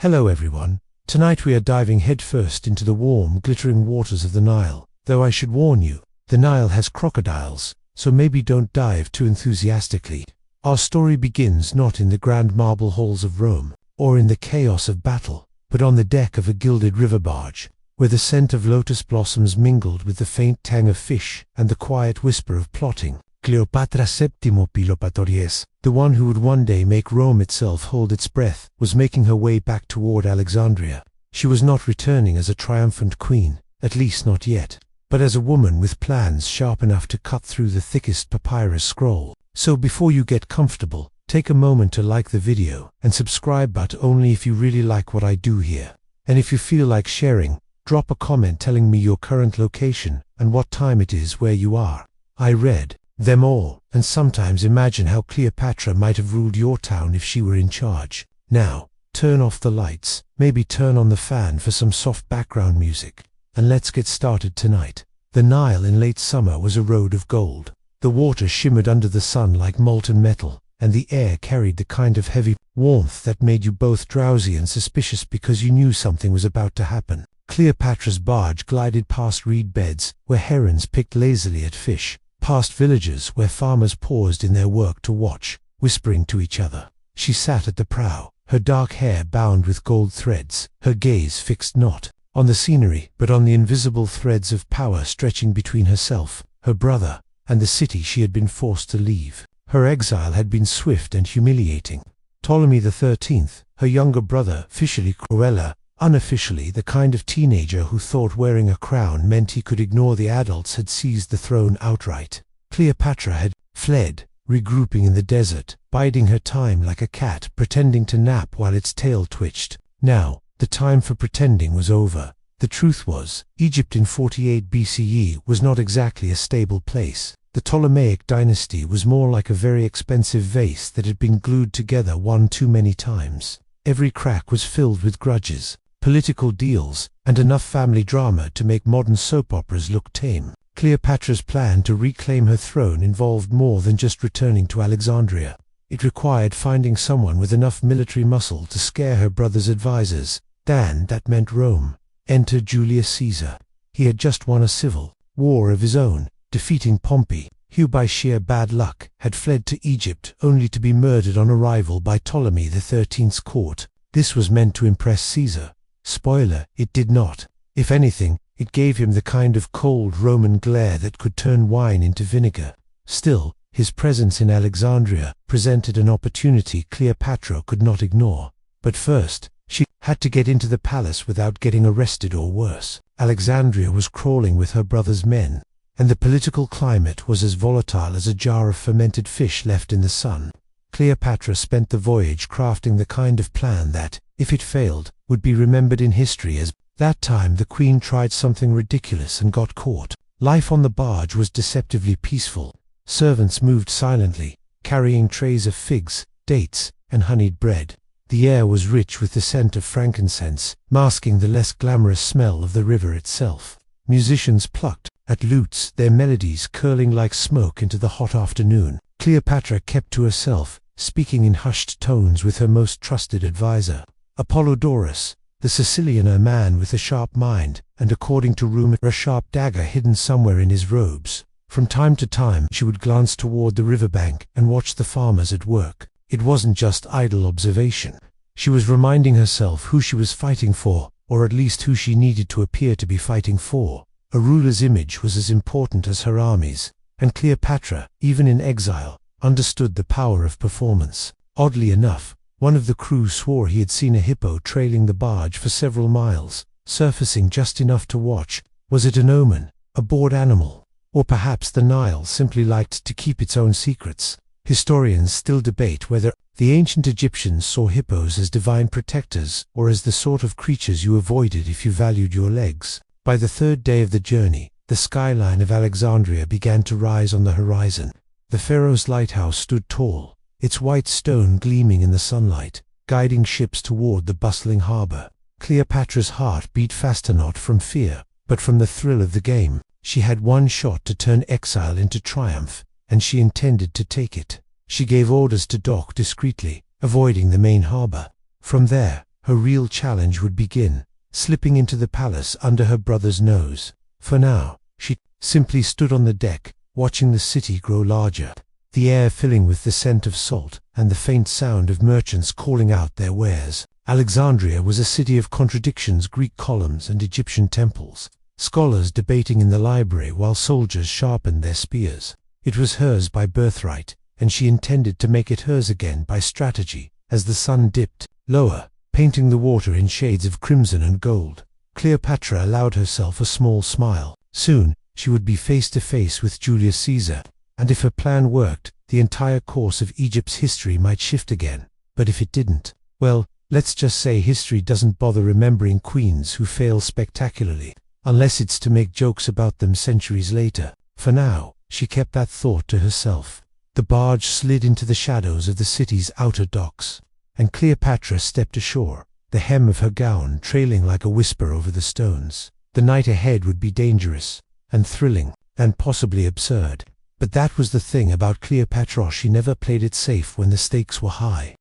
Hello everyone, tonight we are diving headfirst into the warm, glittering waters of the Nile. Though I should warn you, the Nile has crocodiles, so maybe don't dive too enthusiastically. Our story begins not in the grand marble halls of Rome, or in the chaos of battle, but on the deck of a gilded river barge, where the scent of lotus blossoms mingled with the faint tang of fish and the quiet whisper of plotting. Cleopatra Septimo Pilopatorius, the one who would one day make Rome itself hold its breath, was making her way back toward Alexandria. She was not returning as a triumphant queen, at least not yet, but as a woman with plans sharp enough to cut through the thickest papyrus scroll. So before you get comfortable, take a moment to like the video and subscribe, but only if you really like what I do here. And if you feel like sharing, drop a comment telling me your current location and what time it is where you are. I read them all, and sometimes imagine how Cleopatra might have ruled your town if she were in charge. Now, turn off the lights, maybe turn on the fan for some soft background music, and let's get started tonight. The Nile in late summer was a road of gold. The water shimmered under the sun like molten metal, and the air carried the kind of heavy warmth that made you both drowsy and suspicious because you knew something was about to happen. Cleopatra's barge glided past reed beds where herons picked lazily at fish, past villages where farmers paused in their work to watch, whispering to each other. She sat at the prow, her dark hair bound with gold threads, her gaze fixed not on the scenery but on the invisible threads of power stretching between herself, her brother, and the city she had been forced to leave. Her exile had been swift and humiliating. Ptolemy XIII, her younger brother, officially Cruella, unofficially the kind of teenager who thought wearing a crown meant he could ignore the adults, had seized the throne outright. Cleopatra had fled, regrouping in the desert, biding her time like a cat pretending to nap while its tail twitched. Now, the time for pretending was over. The truth was, Egypt in 48 BCE was not exactly a stable place. The Ptolemaic dynasty was more like a very expensive vase that had been glued together one too many times. Every crack was filled with grudges, political deals, and enough family drama to make modern soap operas look tame. Cleopatra's plan to reclaim her throne involved more than just returning to Alexandria. It required finding someone with enough military muscle to scare her brother's advisors. Then that meant Rome. Enter Julius Caesar. He had just won a civil war of his own, defeating Pompey, who by sheer bad luck had fled to Egypt only to be murdered on arrival by Ptolemy XIII's court. This was meant to impress Caesar. Spoiler, it did not. If anything, it gave him the kind of cold Roman glare that could turn wine into vinegar. Still, his presence in Alexandria presented an opportunity Cleopatra could not ignore. But first, she had to get into the palace without getting arrested or worse. Alexandria was crawling with her brother's men, and the political climate was as volatile as a jar of fermented fish left in the sun. Cleopatra spent the voyage crafting the kind of plan that, if it failed, would be remembered in history as, "That time the queen tried something ridiculous and got caught." Life on the barge was deceptively peaceful. Servants moved silently, carrying trays of figs, dates, and honeyed bread. The air was rich with the scent of frankincense, masking the less glamorous smell of the river itself. Musicians plucked at lutes, their melodies curling like smoke into the hot afternoon. Cleopatra kept to herself, speaking in hushed tones with her most trusted advisor, Apollodorus, the Sicilian, a man with a sharp mind, and according to rumor, a sharp dagger hidden somewhere in his robes. From time to time she would glance toward the riverbank and watch the farmers at work. It wasn't just idle observation. She was reminding herself who she was fighting for, or at least who she needed to appear to be fighting for. A ruler's image was as important as her armies, and Cleopatra, even in exile, understood the power of performance. Oddly enough, one of the crew swore he had seen a hippo trailing the barge for several miles, surfacing just enough to watch. Was it an omen, a bored animal? Or perhaps the Nile simply liked to keep its own secrets? Historians still debate whether the ancient Egyptians saw hippos as divine protectors or as the sort of creatures you avoided if you valued your legs. By the third day of the journey, the skyline of Alexandria began to rise on the horizon. The Pharaohs' lighthouse stood tall, its white stone gleaming in the sunlight, guiding ships toward the bustling harbor. Cleopatra's heart beat faster, not from fear, but from the thrill of the game. She had one shot to turn exile into triumph, and she intended to take it. She gave orders to dock discreetly, avoiding the main harbor. From there, her real challenge would begin, slipping into the palace under her brother's nose. For now, she simply stood on the deck, watching the city grow larger, the air filling with the scent of salt and the faint sound of merchants calling out their wares. Alexandria was a city of contradictions: Greek columns and Egyptian temples, scholars debating in the library while soldiers sharpened their spears. It was hers by birthright, and she intended to make it hers again by strategy. As the sun dipped lower, painting the water in shades of crimson and gold, Cleopatra allowed herself a small smile. Soon, she would be face to face with Julius Caesar, and if her plan worked, the entire course of Egypt's history might shift again. But if it didn't, well, let's just say history doesn't bother remembering queens who fail spectacularly, unless it's to make jokes about them centuries later. For now, she kept that thought to herself. The barge slid into the shadows of the city's outer docks, and Cleopatra stepped ashore, the hem of her gown trailing like a whisper over the stones. The night ahead would be dangerous, and thrilling, and possibly absurd. But that was the thing about Cleopatra: she never played it safe when the stakes were high.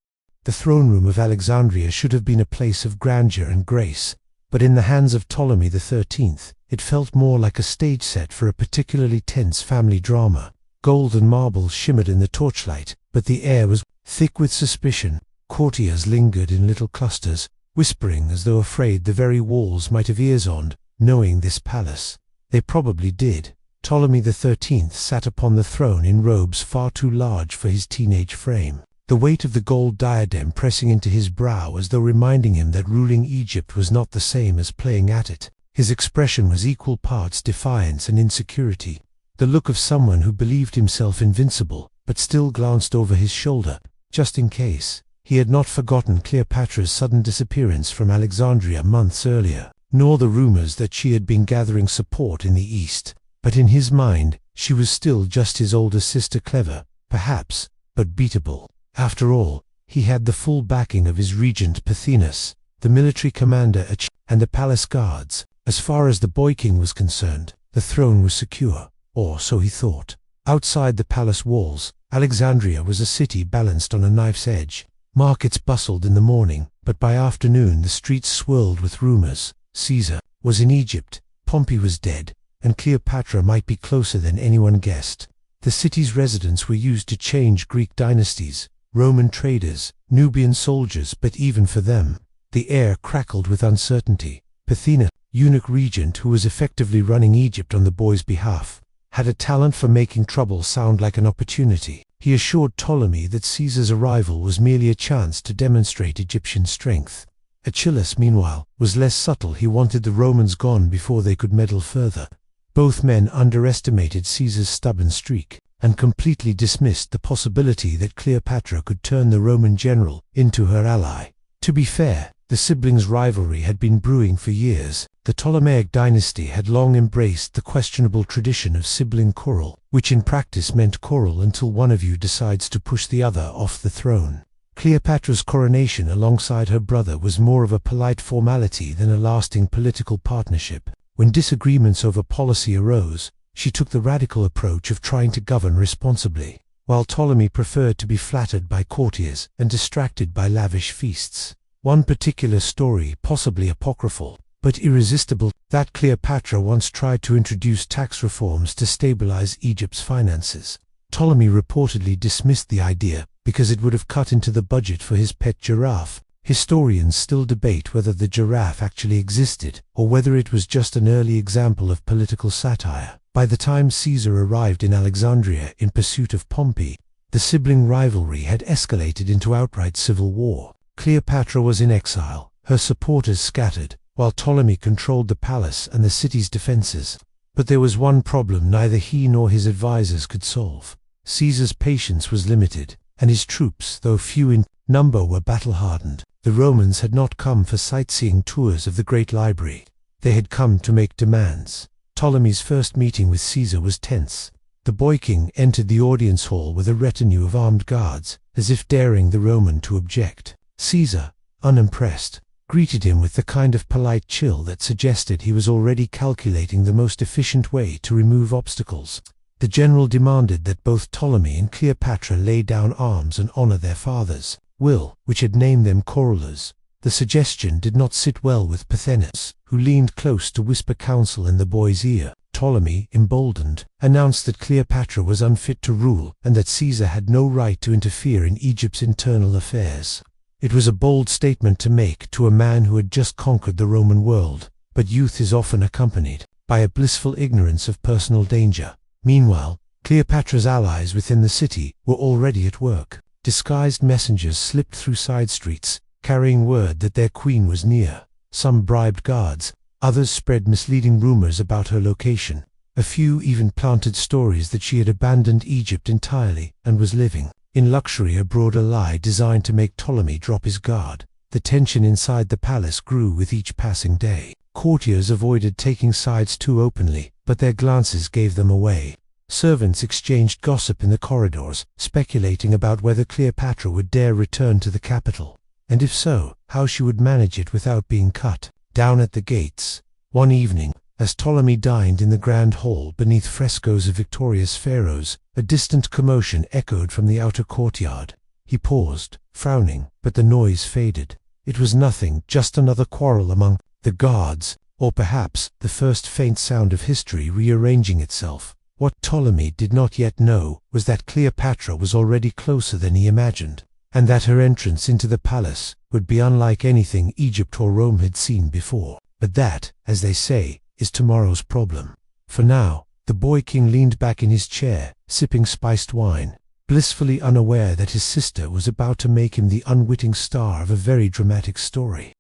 The throne room of Alexandria should have been a place of grandeur and grace, but in the hands of Ptolemy XIII, it felt more like a stage set for a particularly tense family drama. Gold and marble shimmered in the torchlight, but the air was thick with suspicion. Courtiers lingered in little clusters, whispering as though afraid the very walls might have ears on, knowing this palace. They probably did. Ptolemy XIII sat upon the throne in robes far too large for his teenage frame, the weight of the gold diadem pressing into his brow as though reminding him that ruling Egypt was not the same as playing at it. His expression was equal parts defiance and insecurity, the look of someone who believed himself invincible, but still glanced over his shoulder, just in case. He had not forgotten Cleopatra's sudden disappearance from Alexandria months earlier, nor the rumors that she had been gathering support in the east. But in his mind, she was still just his older sister, clever, perhaps, but beatable. After all, he had the full backing of his regent Pothinus, the military commander and the palace guards. As far as the boy king was concerned, the throne was secure, or so he thought. Outside the palace walls, Alexandria was a city balanced on a knife's edge. Markets bustled in the morning, but by afternoon the streets swirled with rumors. Caesar was in Egypt, Pompey was dead, and Cleopatra might be closer than anyone guessed. The city's residents were used to change Greek dynasties, Roman traders, Nubian soldiers, but even for them, the air crackled with uncertainty. Pothinus, eunuch regent who was effectively running Egypt on the boy's behalf, had a talent for making trouble sound like an opportunity. He assured Ptolemy that Caesar's arrival was merely a chance to demonstrate Egyptian strength. Achilles, meanwhile, was less subtle. He wanted the Romans gone before they could meddle further. Both men underestimated Caesar's stubborn streak, and completely dismissed the possibility that Cleopatra could turn the Roman general into her ally. To be fair, the siblings' rivalry had been brewing for years. The Ptolemaic dynasty had long embraced the questionable tradition of sibling quarrel, which in practice meant quarrel until one of you decides to push the other off the throne. Cleopatra's coronation alongside her brother was more of a polite formality than a lasting political partnership. When disagreements over policy arose, she took the radical approach of trying to govern responsibly, while Ptolemy preferred to be flattered by courtiers and distracted by lavish feasts. One particular story, possibly apocryphal, but irresistible, that Cleopatra once tried to introduce tax reforms to stabilize Egypt's finances. Ptolemy reportedly dismissed the idea because it would have cut into the budget for his pet giraffe. Historians still debate whether the giraffe actually existed, or whether it was just an early example of political satire. By the time Caesar arrived in Alexandria in pursuit of Pompey, the sibling rivalry had escalated into outright civil war. Cleopatra was in exile, her supporters scattered, while Ptolemy controlled the palace and the city's defenses. But there was one problem neither he nor his advisors could solve. Caesar's patience was limited, and his troops, though few in number, were battle-hardened. The Romans had not come for sightseeing tours of the Great Library. They had come to make demands. Ptolemy's first meeting with Caesar was tense. The boy king entered the audience hall with a retinue of armed guards, as if daring the Roman to object. Caesar, unimpressed, greeted him with the kind of polite chill that suggested he was already calculating the most efficient way to remove obstacles. The general demanded that both Ptolemy and Cleopatra lay down arms and honor their father's will, which had named them quarrelers. The suggestion did not sit well with Pothinus, who leaned close to whisper counsel in the boy's ear. Ptolemy, emboldened, announced that Cleopatra was unfit to rule and that Caesar had no right to interfere in Egypt's internal affairs. It was a bold statement to make to a man who had just conquered the Roman world, but youth is often accompanied by a blissful ignorance of personal danger. Meanwhile, Cleopatra's allies within the city were already at work. Disguised messengers slipped through side streets, carrying word that their queen was near. Some bribed guards, others spread misleading rumors about her location. A few even planted stories that she had abandoned Egypt entirely and was living in luxury abroad, a lie designed to make Ptolemy drop his guard. The tension inside the palace grew with each passing day. Courtiers avoided taking sides too openly, but their glances gave them away. Servants exchanged gossip in the corridors, speculating about whether Cleopatra would dare return to the capital, and if so, how she would manage it without being cut down at the gates. One evening, as Ptolemy dined in the grand hall beneath frescoes of victorious pharaohs, a distant commotion echoed from the outer courtyard. He paused, frowning, but the noise faded. It was nothing, just another quarrel among the gods, or perhaps the first faint sound of history rearranging itself. What Ptolemy did not yet know was that Cleopatra was already closer than he imagined, and that her entrance into the palace would be unlike anything Egypt or Rome had seen before. But that, as they say, is tomorrow's problem. For now, the boy king leaned back in his chair, sipping spiced wine, blissfully unaware that his sister was about to make him the unwitting star of a very dramatic story.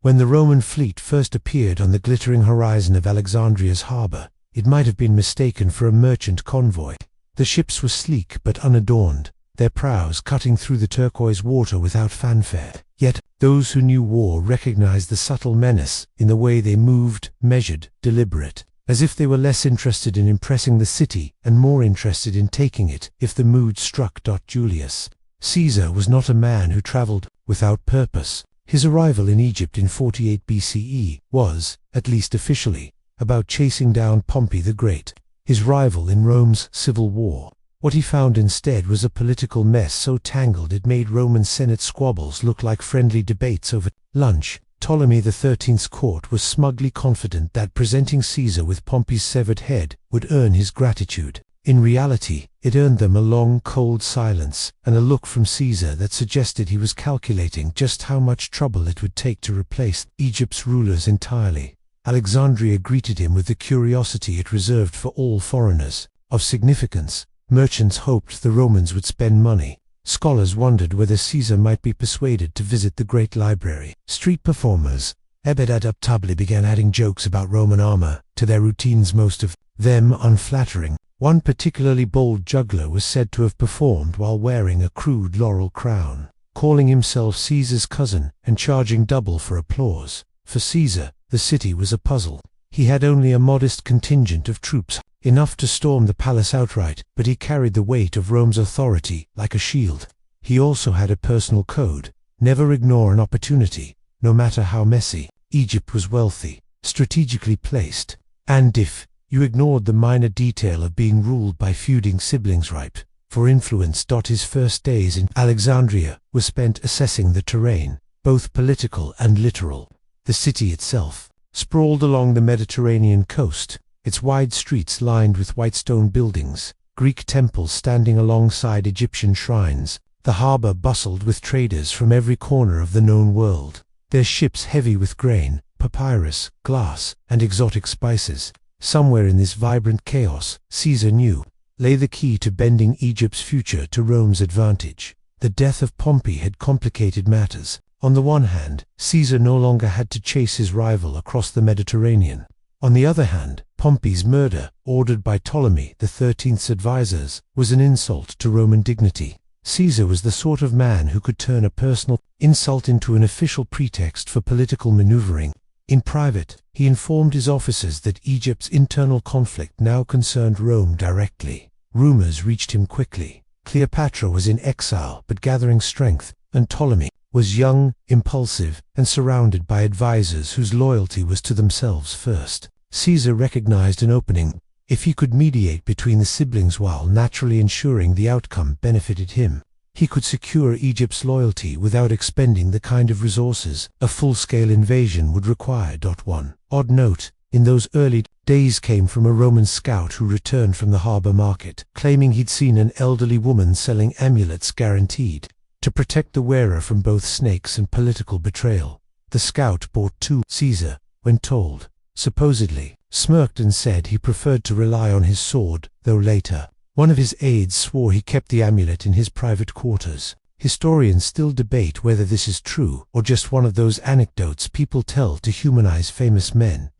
When the Roman fleet first appeared on the glittering horizon of Alexandria's harbor, it might have been mistaken for a merchant convoy. The ships were sleek but unadorned, their prows cutting through the turquoise water without fanfare. Yet, those who knew war recognized the subtle menace in the way they moved, measured, deliberate, as if they were less interested in impressing the city and more interested in taking it if the mood struck. Julius Caesar was not a man who traveled without purpose. His arrival in Egypt in 48 BCE was, at least officially, about chasing down Pompey the Great, his rival in Rome's civil war. What he found instead was a political mess so tangled it made Roman Senate squabbles look like friendly debates over lunch. Ptolemy XIII's court was smugly confident that presenting Caesar with Pompey's severed head would earn his gratitude. In reality, it earned them a long, cold silence and a look from Caesar that suggested he was calculating just how much trouble it would take to replace Egypt's rulers entirely. Alexandria greeted him with the curiosity it reserved for all foreigners of significance. Merchants hoped the Romans would spend money. Scholars wondered whether Caesar might be persuaded to visit the great library. Street performers, Ebed-ad-Uptabli, began adding jokes about Roman armor to their routines, most of them unflattering. One particularly bold juggler was said to have performed while wearing a crude laurel crown, calling himself Caesar's cousin and charging double for applause. For Caesar, the city was a puzzle. He had only a modest contingent of troops, enough to storm the palace outright, but he carried the weight of Rome's authority like a shield. He also had a personal code: never ignore an opportunity, no matter how messy. Egypt was wealthy, strategically placed, and if you ignored the minor detail of being ruled by feuding siblings ripe for influence. His first days in Alexandria were spent assessing the terrain, both political and literal. The city itself sprawled along the Mediterranean coast, its wide streets lined with white stone buildings, Greek temples standing alongside Egyptian shrines. The harbor bustled with traders from every corner of the known world, their ships heavy with grain, papyrus, glass, and exotic spices. Somewhere in this vibrant chaos, Caesar knew, lay the key to bending Egypt's future to Rome's advantage. The death of Pompey had complicated matters. On the one hand, Caesar no longer had to chase his rival across the Mediterranean. On the other hand, Pompey's murder, ordered by Ptolemy XIII's advisors, was an insult to Roman dignity. Caesar was the sort of man who could turn a personal insult into an official pretext for political maneuvering. In private, he informed his officers that Egypt's internal conflict now concerned Rome directly. Rumors reached him quickly. Cleopatra was in exile but gathering strength, and Ptolemy was young, impulsive, and surrounded by advisors whose loyalty was to themselves first. Caesar recognized an opening. If he could mediate between the siblings while naturally ensuring the outcome benefited him, He could secure Egypt's loyalty without expending the kind of resources a full-scale invasion would require. One odd note in those early days came from a Roman scout who returned from the harbor market, claiming he'd seen an elderly woman selling amulets guaranteed to protect the wearer from both snakes and political betrayal. The scout bought two. Caesar, when told, supposedly smirked and said he preferred to rely on his sword, though later one of his aides swore he kept the amulet in his private quarters. Historians still debate whether this is true or just one of those anecdotes people tell to humanize famous men.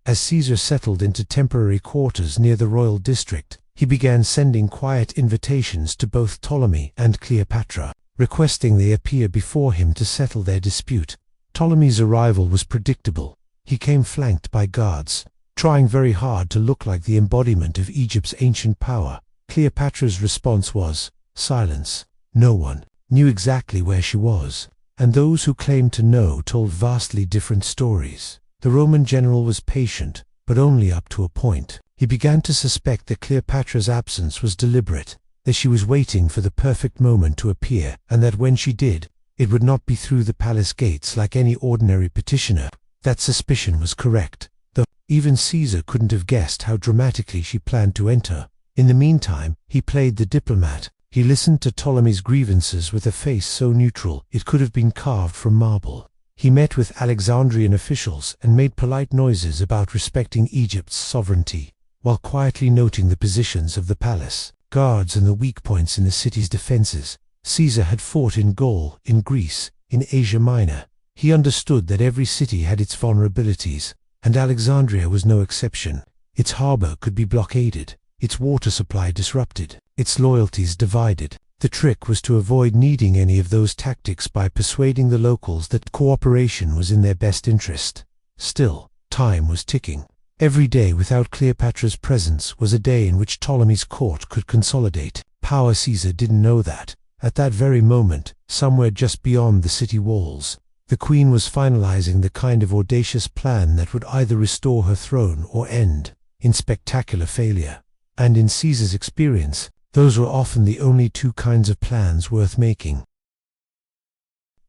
As Caesar settled into temporary quarters near the royal district, he began sending quiet invitations to both Ptolemy and Cleopatra, requesting they appear before him to settle their dispute. Ptolemy's arrival was predictable. He came flanked by guards, trying very hard to look like the embodiment of Egypt's ancient power. Cleopatra's response was silence. No one knew exactly where she was, and those who claimed to know told vastly different stories. The Roman general was patient, but only up to a point. He began to suspect that Cleopatra's absence was deliberate, that she was waiting for the perfect moment to appear, and that when she did, it would not be through the palace gates like any ordinary petitioner. That suspicion was correct, though even Caesar couldn't have guessed how dramatically she planned to enter. In the meantime, he played the diplomat. He listened to Ptolemy's grievances with a face so neutral it could have been carved from marble. He met with Alexandrian officials and made polite noises about respecting Egypt's sovereignty, while quietly noting the positions of the palace guards and the weak points in the city's defenses. Caesar had fought in Gaul, in Greece, in Asia Minor. He understood that every city had its vulnerabilities, and Alexandria was no exception. Its harbor could be blockaded, its water supply disrupted, its loyalties divided. The trick was to avoid needing any of those tactics by persuading the locals that cooperation was in their best interest. Still, time was ticking. Every day without Cleopatra's presence was a day in which Ptolemy's court could consolidate power. Caesar didn't know that, at that very moment, somewhere just beyond the city walls, the queen was finalizing the kind of audacious plan that would either restore her throne or end in spectacular failure. And in Caesar's experience, those were often the only two kinds of plans worth making.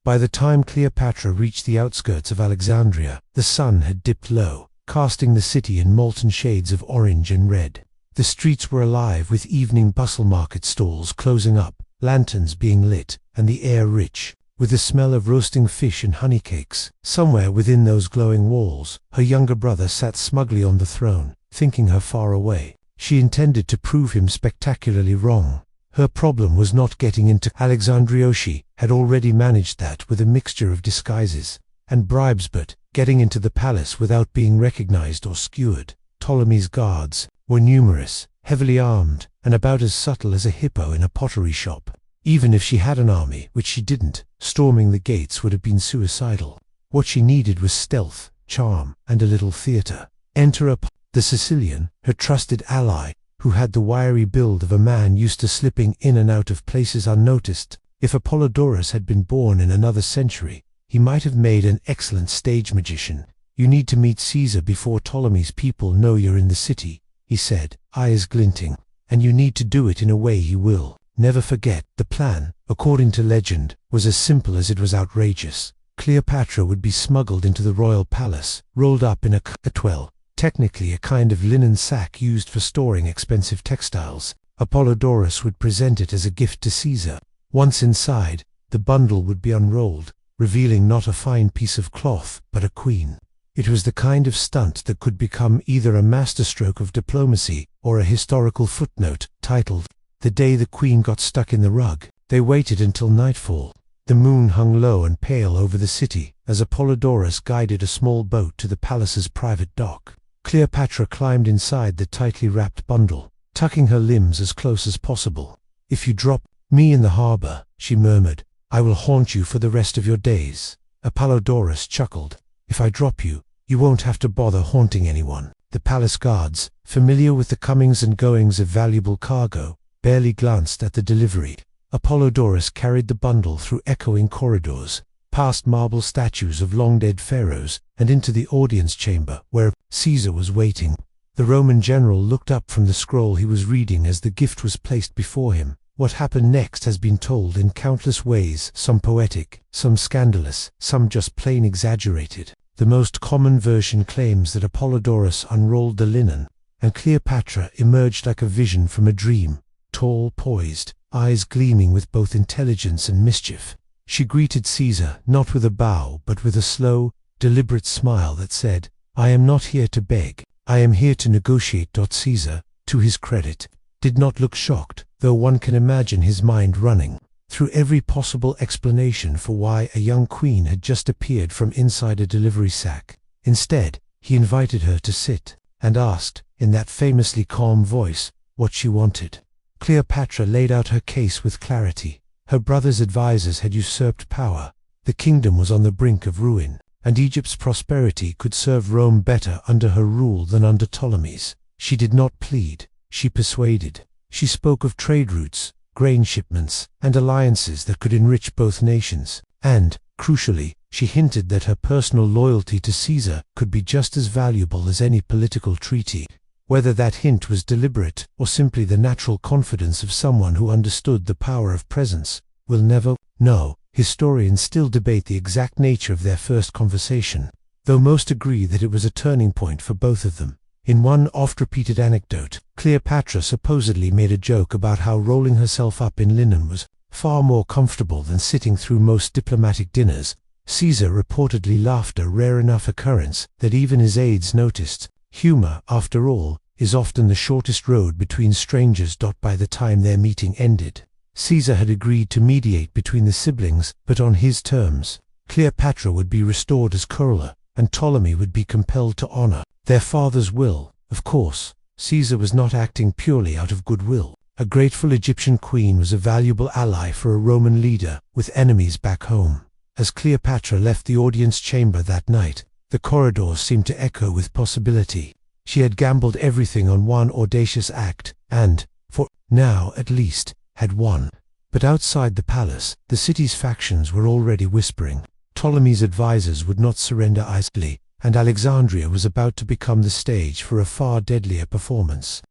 By the time Cleopatra reached the outskirts of Alexandria, the sun had dipped low, casting the city in molten shades of orange and red. The streets were alive with evening bustle, market stalls closing up, lanterns being lit, and the air rich with the smell of roasting fish and honey cakes. Somewhere within those glowing walls, her younger brother sat smugly on the throne, thinking her far away. She intended to prove him spectacularly wrong. Her problem was not getting into Alexandria. She had already managed that with a mixture of disguises and bribes, but getting into the palace without being recognized or skewered. Ptolemy's guards were numerous, heavily armed, and about as subtle as a hippo in a pottery shop. Even if she had an army, which she didn't, storming the gates would have been suicidal. What she needed was stealth, charm, and a little theater. Enter the Sicilian, her trusted ally, who had the wiry build of a man used to slipping in and out of places unnoticed. If Apollodorus had been born in another century, he might have made an excellent stage magician. "You need to meet Caesar before Ptolemy's people know you're in the city," he said, eyes glinting. "And you need to do it in a way he will never forget." The plan, according to legend, was as simple as it was outrageous. Cleopatra would be smuggled into the royal palace, rolled up in a catwell, technically a kind of linen sack used for storing expensive textiles. Apollodorus would present it as a gift to Caesar. Once inside, the bundle would be unrolled, revealing not a fine piece of cloth, but a queen. It was the kind of stunt that could become either a masterstroke of diplomacy or a historical footnote, titled, "The Day the Queen Got Stuck in the Rug." They waited until nightfall. The moon hung low and pale over the city, as Apollodorus guided a small boat to the palace's private dock. Cleopatra climbed inside the tightly wrapped bundle, tucking her limbs as close as possible. "If you drop me in the harbor," she murmured, "I will haunt you for the rest of your days." Apollodorus chuckled. "If I drop you, you won't have to bother haunting anyone." The palace guards, familiar with the comings and goings of valuable cargo, barely glanced at the delivery. Apollodorus carried the bundle through echoing corridors, past marble statues of long-dead pharaohs, and into the audience chamber, where Caesar was waiting. The Roman general looked up from the scroll he was reading as the gift was placed before him. What happened next has been told in countless ways, some poetic, some scandalous, some just plain exaggerated. The most common version claims that Apollodorus unrolled the linen, and Cleopatra emerged like a vision from a dream, tall, poised, eyes gleaming with both intelligence and mischief. She greeted Caesar not with a bow but with a slow, deliberate smile that said, "I am not here to beg, I am here to negotiate." Caesar, to his credit, did not look shocked, though one can imagine his mind running through every possible explanation for why a young queen had just appeared from inside a delivery sack. Instead, he invited her to sit, and asked, in that famously calm voice, what she wanted. Cleopatra laid out her case with clarity. Her brother's advisors had usurped power, the kingdom was on the brink of ruin, and Egypt's prosperity could serve Rome better under her rule than under Ptolemy's. She did not plead, she persuaded. She spoke of trade routes, grain shipments, and alliances that could enrich both nations, and, crucially, she hinted that her personal loyalty to Caesar could be just as valuable as any political treaty. Whether that hint was deliberate or simply the natural confidence of someone who understood the power of presence, we'll never know. Historians still debate the exact nature of their first conversation, though most agree that it was a turning point for both of them. In one oft-repeated anecdote, Cleopatra supposedly made a joke about how rolling herself up in linen was far more comfortable than sitting through most diplomatic dinners. Caesar reportedly laughed, a rare enough occurrence that even his aides noticed. Humor, after all, is often the shortest road between strangers. By the time their meeting ended, Caesar had agreed to mediate between the siblings, but on his terms. Cleopatra would be restored as coroner, and Ptolemy would be compelled to honor their father's will. Of course, Caesar was not acting purely out of goodwill. A grateful Egyptian queen was a valuable ally for a Roman leader with enemies back home. As Cleopatra left the audience chamber that night, the corridors seemed to echo with possibility. She had gambled everything on one audacious act, and, for now at least, had won. But outside the palace, the city's factions were already whispering. Ptolemy's advisors would not surrender easily, and Alexandria was about to become the stage for a far deadlier performance.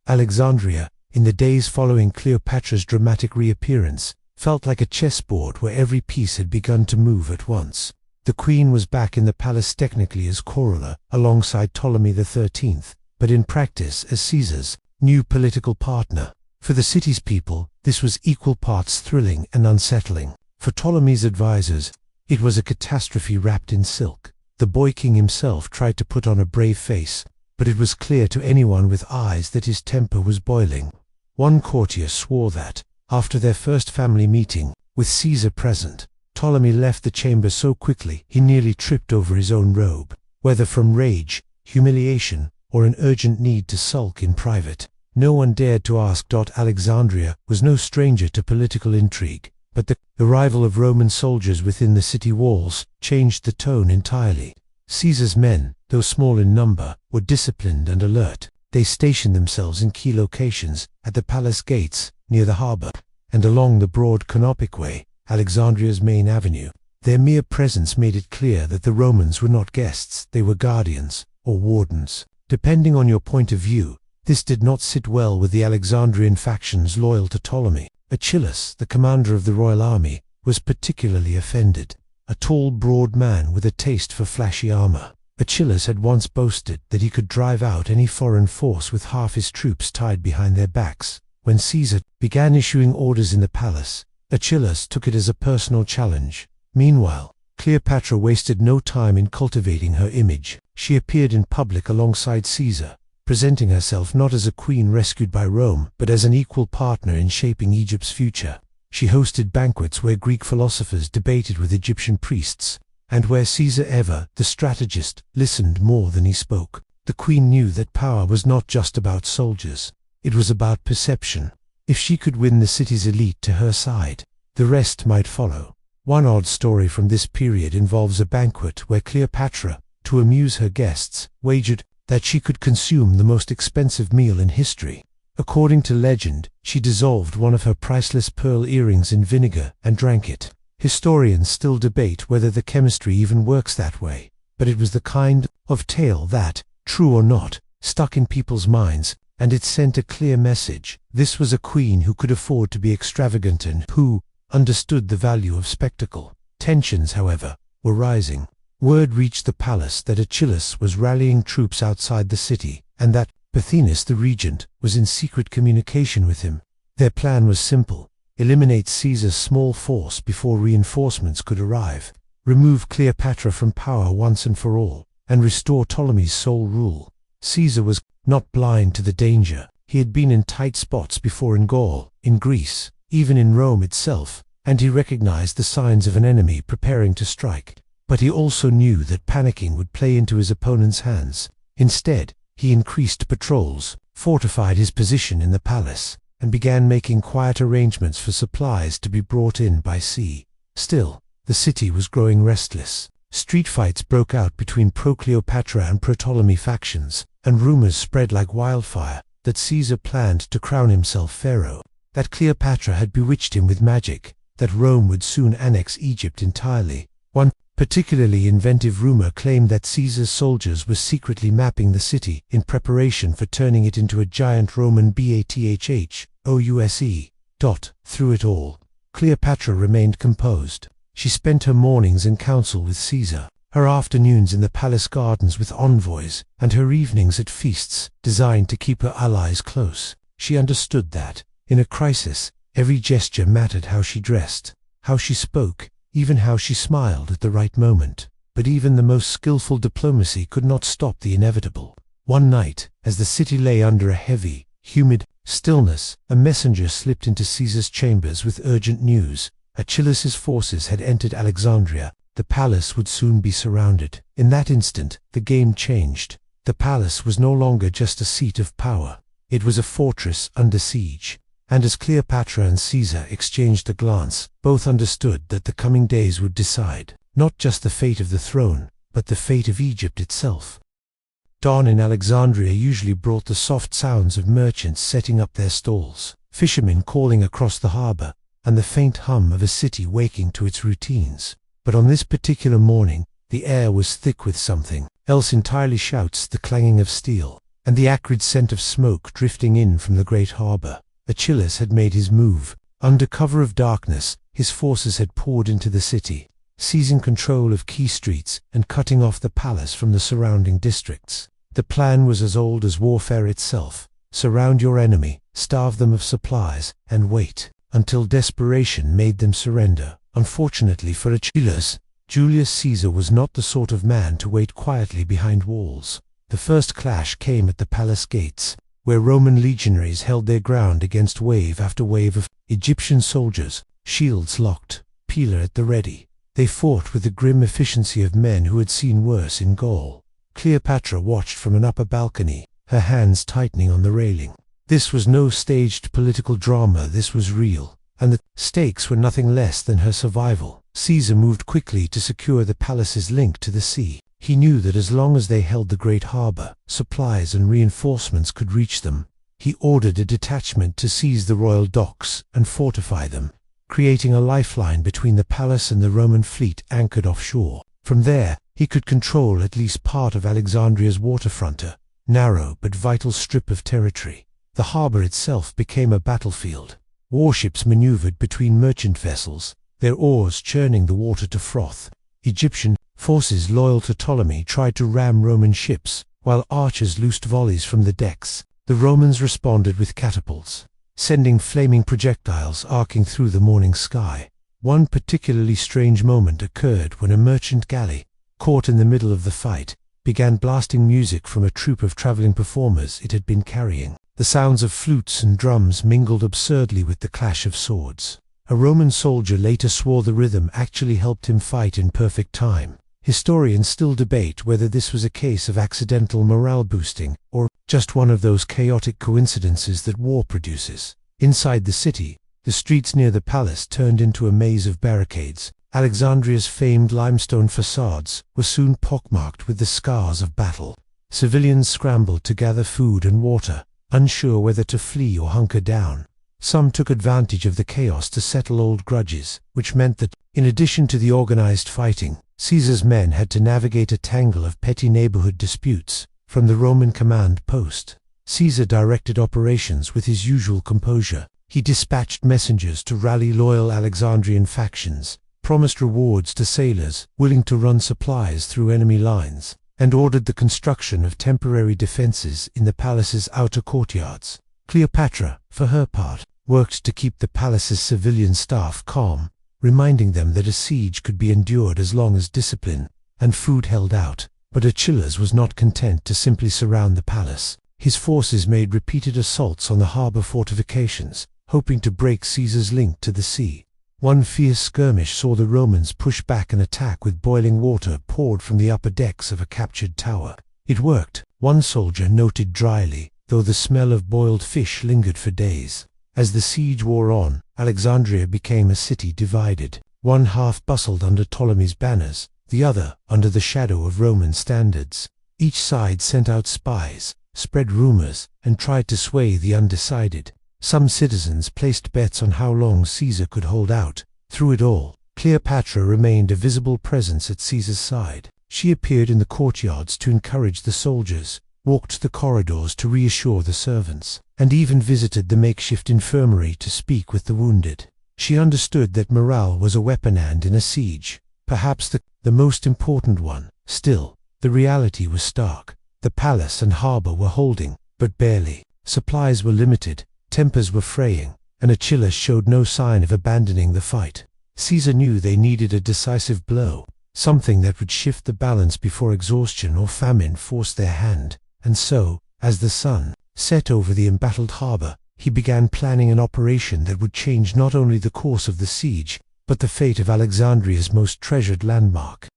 Alexandria, in the days following Cleopatra's dramatic reappearance, felt like a chessboard where every piece had begun to move at once. The queen was back in the palace technically as coroner, alongside Ptolemy XIII, but in practice as Caesar's new political partner. For the city's people, this was equal parts thrilling and unsettling. For Ptolemy's advisors, it was a catastrophe wrapped in silk. The boy king himself tried to put on a brave face, but it was clear to anyone with eyes that his temper was boiling. One courtier swore that, after their first family meeting, with Caesar present, Ptolemy left the chamber so quickly he nearly tripped over his own robe. Whether from rage, humiliation, or an urgent need to sulk in private, no one dared to ask. Alexandria was no stranger to political intrigue, but the arrival of Roman soldiers within the city walls changed the tone entirely. Caesar's men, though small in number, were disciplined and alert. They stationed themselves in key locations, at the palace gates, near the harbor, and along the broad Canopic Way, Alexandria's main avenue. Their mere presence made it clear that the Romans were not guests, they were guardians, or wardens. Depending on your point of view, this did not sit well with the Alexandrian factions loyal to Ptolemy. Achillas, the commander of the royal army, was particularly offended. A tall, broad man with a taste for flashy armor. Achillas had once boasted that he could drive out any foreign force with half his troops tied behind their backs. When Caesar began issuing orders in the palace, Achillas took it as a personal challenge. Meanwhile, Cleopatra wasted no time in cultivating her image. She appeared in public alongside Caesar, presenting herself not as a queen rescued by Rome, but as an equal partner in shaping Egypt's future. She hosted banquets where Greek philosophers debated with Egyptian priests, and where Caesar, ever the strategist, listened more than he spoke. The queen knew that power was not just about soldiers. It was about perception. If she could win the city's elite to her side, the rest might follow. One odd story from this period involves a banquet where Cleopatra, to amuse her guests, wagered that she could consume the most expensive meal in history. According to legend, she dissolved one of her priceless pearl earrings in vinegar and drank it. Historians still debate whether the chemistry even works that way, but it was the kind of tale that, true or not, stuck in people's minds. and it sent a clear message. This was a queen who could afford to be extravagant and who understood the value of spectacle. Tensions, however, were rising. Word reached the palace that Achilles was rallying troops outside the city, and that Pothinus the regent was in secret communication with him. Their plan was simple: eliminate Caesar's small force before reinforcements could arrive, remove Cleopatra from power once and for all, and restore Ptolemy's sole rule. Caesar was not blind to the danger. He had been in tight spots before in Gaul, in Greece, even in Rome itself, and he recognized the signs of an enemy preparing to strike. But he also knew that panicking would play into his opponent's hands. Instead, he increased patrols, fortified his position in the palace, and began making quiet arrangements for supplies to be brought in by sea. Still, the city was growing restless. Street fights broke out between pro-Cleopatra and pro-Ptolemy factions, and rumors spread like wildfire that Caesar planned to crown himself pharaoh, that Cleopatra had bewitched him with magic, that Rome would soon annex Egypt entirely. One particularly inventive rumor claimed that Caesar's soldiers were secretly mapping the city in preparation for turning it into a giant Roman Bathhouse. Through it all, Cleopatra remained composed. She spent her mornings in council with Caesar, her afternoons in the palace gardens with envoys, and her evenings at feasts designed to keep her allies close. She understood that, in a crisis, every gesture mattered: how she dressed, how she spoke, even how she smiled at the right moment. But even the most skillful diplomacy could not stop the inevitable. One night, as the city lay under a heavy, humid stillness, a messenger slipped into Caesar's chambers with urgent news. Achilles' forces had entered Alexandria. The palace would soon be surrounded. In that instant, the game changed. The palace was no longer just a seat of power. It was a fortress under siege. And as Cleopatra and Caesar exchanged a glance, both understood that the coming days would decide not just the fate of the throne, but the fate of Egypt itself. Dawn in Alexandria usually brought the soft sounds of merchants setting up their stalls, fishermen calling across the harbor, and the faint hum of a city waking to its routines. But on this particular morning, the air was thick with something else entirely: shouts, the clanging of steel, and the acrid scent of smoke drifting in from the great harbor. Achilles had made his move. Under cover of darkness, his forces had poured into the city, seizing control of key streets and cutting off the palace from the surrounding districts. The plan was as old as warfare itself: surround your enemy, starve them of supplies, and wait until desperation made them surrender. Unfortunately for Achilles, Julius Caesar was not the sort of man to wait quietly behind walls. The first clash came at the palace gates, where Roman legionaries held their ground against wave after wave of Egyptian soldiers, shields locked, pillar at the ready. They fought with the grim efficiency of men who had seen worse in Gaul. Cleopatra watched from an upper balcony, her hands tightening on the railing. This was no staged political drama. This was real, and the stakes were nothing less than her survival. Caesar moved quickly to secure the palace's link to the sea. He knew that as long as they held the great harbor, supplies and reinforcements could reach them. He ordered a detachment to seize the royal docks and fortify them, creating a lifeline between the palace and the Roman fleet anchored offshore. From there, he could control at least part of Alexandria's waterfront, a narrow but vital strip of territory. The harbor itself became a battlefield. Warships maneuvered between merchant vessels, their oars churning the water to froth. Egyptian forces loyal to Ptolemy tried to ram Roman ships, while archers loosed volleys from the decks. The Romans responded with catapults, sending flaming projectiles arcing through the morning sky. One particularly strange moment occurred when a merchant galley, caught in the middle of the fight, began blasting music from a troupe of traveling performers it had been carrying. The sounds of flutes and drums mingled absurdly with the clash of swords. A Roman soldier later swore the rhythm actually helped him fight in perfect time. Historians still debate whether this was a case of accidental morale boosting, or just one of those chaotic coincidences that war produces. Inside the city, the streets near the palace turned into a maze of barricades. Alexandria's famed limestone facades were soon pockmarked with the scars of battle. Civilians scrambled to gather food and water, unsure whether to flee or hunker down. Some took advantage of the chaos to settle old grudges, which meant that, in addition to the organized fighting, Caesar's men had to navigate a tangle of petty neighborhood disputes. From the Roman command post, Caesar directed operations with his usual composure. He dispatched messengers to rally loyal Alexandrian factions, promised rewards to sailors willing to run supplies through enemy lines, and ordered the construction of temporary defenses in the palace's outer courtyards. Cleopatra, for her part, worked to keep the palace's civilian staff calm, reminding them that a siege could be endured as long as discipline and food held out. But Achilles was not content to simply surround the palace. His forces made repeated assaults on the harbor fortifications, hoping to break Caesar's link to the sea. One fierce skirmish saw the Romans push back an attack with boiling water poured from the upper decks of a captured tower. It worked, one soldier noted dryly, though the smell of boiled fish lingered for days. As the siege wore on, Alexandria became a city divided. One half bustled under Ptolemy's banners, the other under the shadow of Roman standards. Each side sent out spies, spread rumors, and tried to sway the undecided. Some citizens placed bets on how long Caesar could hold out. Through it all, Cleopatra remained a visible presence at Caesar's side. She appeared in the courtyards to encourage the soldiers, walked the corridors to reassure the servants, and even visited the makeshift infirmary to speak with the wounded. She understood that morale was a weapon and in a siege, perhaps the most important one. Still, the reality was stark. The palace and harbor were holding, but barely. Supplies were limited, tempers were fraying, and Achilles showed no sign of abandoning the fight. Caesar knew they needed a decisive blow, something that would shift the balance before exhaustion or famine forced their hand. And so, as the sun set over the embattled harbor, he began planning an operation that would change not only the course of the siege, but the fate of Alexandria's most treasured landmark.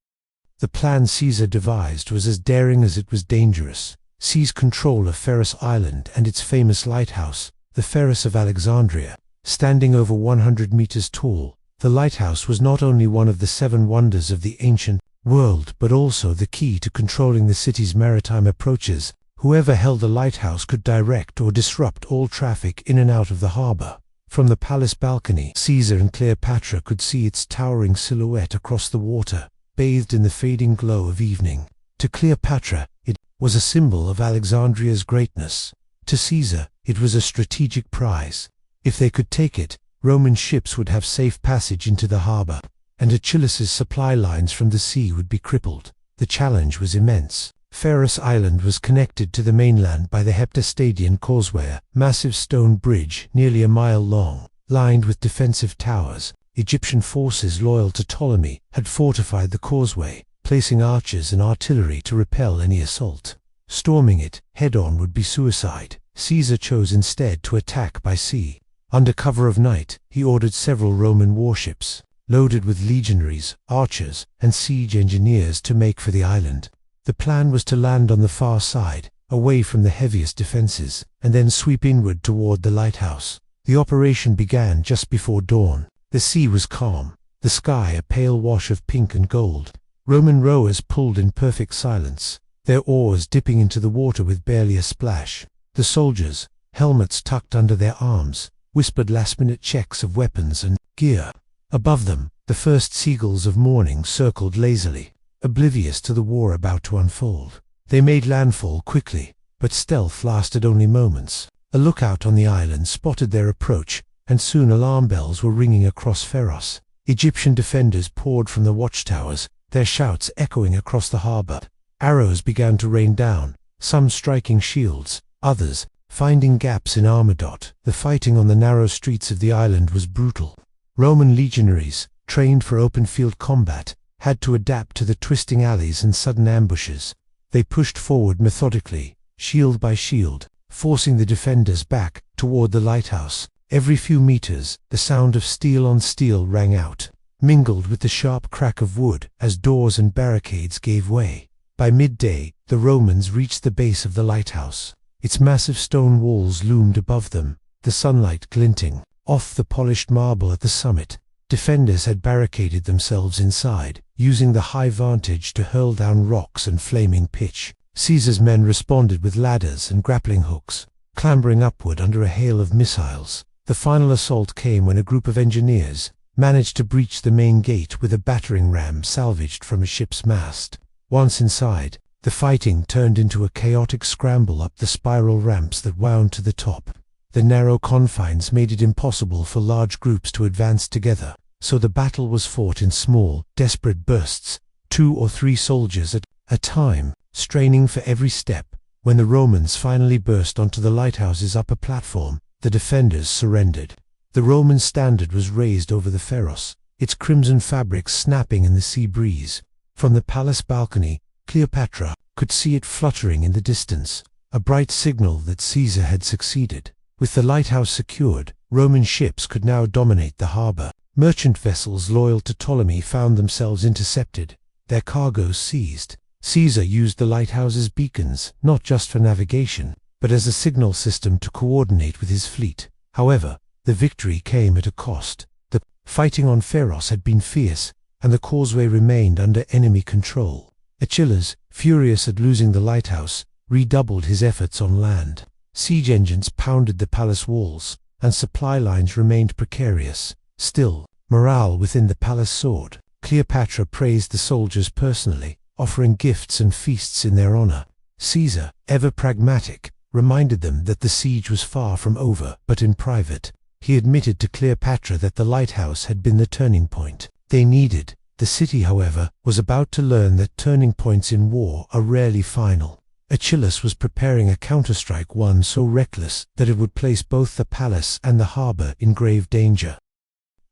The plan Caesar devised was as daring as it was dangerous. Seize control of Pharos Island and its famous lighthouse, the Pharos of Alexandria. Standing over 100 meters tall, the lighthouse was not only one of the 7 wonders of the ancient world, but also the key to controlling the city's maritime approaches. Whoever held the lighthouse could direct or disrupt all traffic in and out of the harbor. From the palace balcony, Caesar and Cleopatra could see its towering silhouette across the water, bathed in the fading glow of evening. To Cleopatra, it was a symbol of Alexandria's greatness. To Caesar, it was a strategic prize. If they could take it, Roman ships would have safe passage into the harbor, and Achilles' supply lines from the sea would be crippled. The challenge was immense. Pharos Island was connected to the mainland by the Heptastadian Causeway, a massive stone bridge nearly a mile long, lined with defensive towers. Egyptian forces loyal to Ptolemy had fortified the causeway, placing archers and artillery to repel any assault. Storming it head-on would be suicide. Caesar chose instead to attack by sea. Under cover of night, he ordered several Roman warships, loaded with legionaries, archers, and siege engineers to make for the island. The plan was to land on the far side, away from the heaviest defenses, and then sweep inward toward the lighthouse. The operation began just before dawn. The sea was calm, the sky a pale wash of pink and gold. Roman rowers pulled in perfect silence, their oars dipping into the water with barely a splash. The soldiers, helmets tucked under their arms, whispered last-minute checks of weapons and gear. Above them, the first seagulls of morning circled lazily, oblivious to the war about to unfold. They made landfall quickly, but stealth lasted only moments. A lookout on the island spotted their approach, and soon alarm bells were ringing across Pharos. Egyptian defenders poured from the watchtowers, their shouts echoing across the harbor. Arrows began to rain down, some striking shields, others finding gaps in armor. The fighting on the narrow streets of the island was brutal. Roman legionaries, trained for open-field combat, had to adapt to the twisting alleys and sudden ambushes. They pushed forward methodically, shield by shield, forcing the defenders back toward the lighthouse. Every few meters, the sound of steel on steel rang out, mingled with the sharp crack of wood as doors and barricades gave way. By midday, the Romans reached the base of the lighthouse. Its massive stone walls loomed above them, the sunlight glinting off the polished marble at the summit. Defenders had barricaded themselves inside, using the high vantage to hurl down rocks and flaming pitch. Caesar's men responded with ladders and grappling hooks, clambering upward under a hail of missiles. The final assault came when a group of engineers managed to breach the main gate with a battering ram salvaged from a ship's mast. Once inside, the The fighting turned into a chaotic scramble up the spiral ramps that wound to the top. The narrow confines made it impossible for large groups to advance together, so the battle was fought in small, desperate bursts, 2 or 3 soldiers at a time, straining for every step. When the Romans finally burst onto the lighthouse's upper platform, the defenders surrendered. The Roman standard was raised over the Pharos, its crimson fabric snapping in the sea breeze. From the palace balcony, Cleopatra could see it fluttering in the distance, a bright signal that Caesar had succeeded. With the lighthouse secured, Roman ships could now dominate the harbor. Merchant vessels loyal to Ptolemy found themselves intercepted, their cargoes seized. Caesar used the lighthouse's beacons, not just for navigation, but as a signal system to coordinate with his fleet. However, the victory came at a cost. The fighting on Pharos had been fierce, and the causeway remained under enemy control. Achilles, furious at losing the lighthouse, redoubled his efforts on land. Siege engines pounded the palace walls, and supply lines remained precarious. Still, morale within the palace soared. Cleopatra praised the soldiers personally, offering gifts and feasts in their honor. Caesar, ever pragmatic, reminded them that the siege was far from over, but in private. He admitted to Cleopatra that the lighthouse had been the turning point they needed. The city, however, was about to learn that turning points in war are rarely final. Achilles was preparing a counterstrike, one so reckless that it would place both the palace and the harbor in grave danger.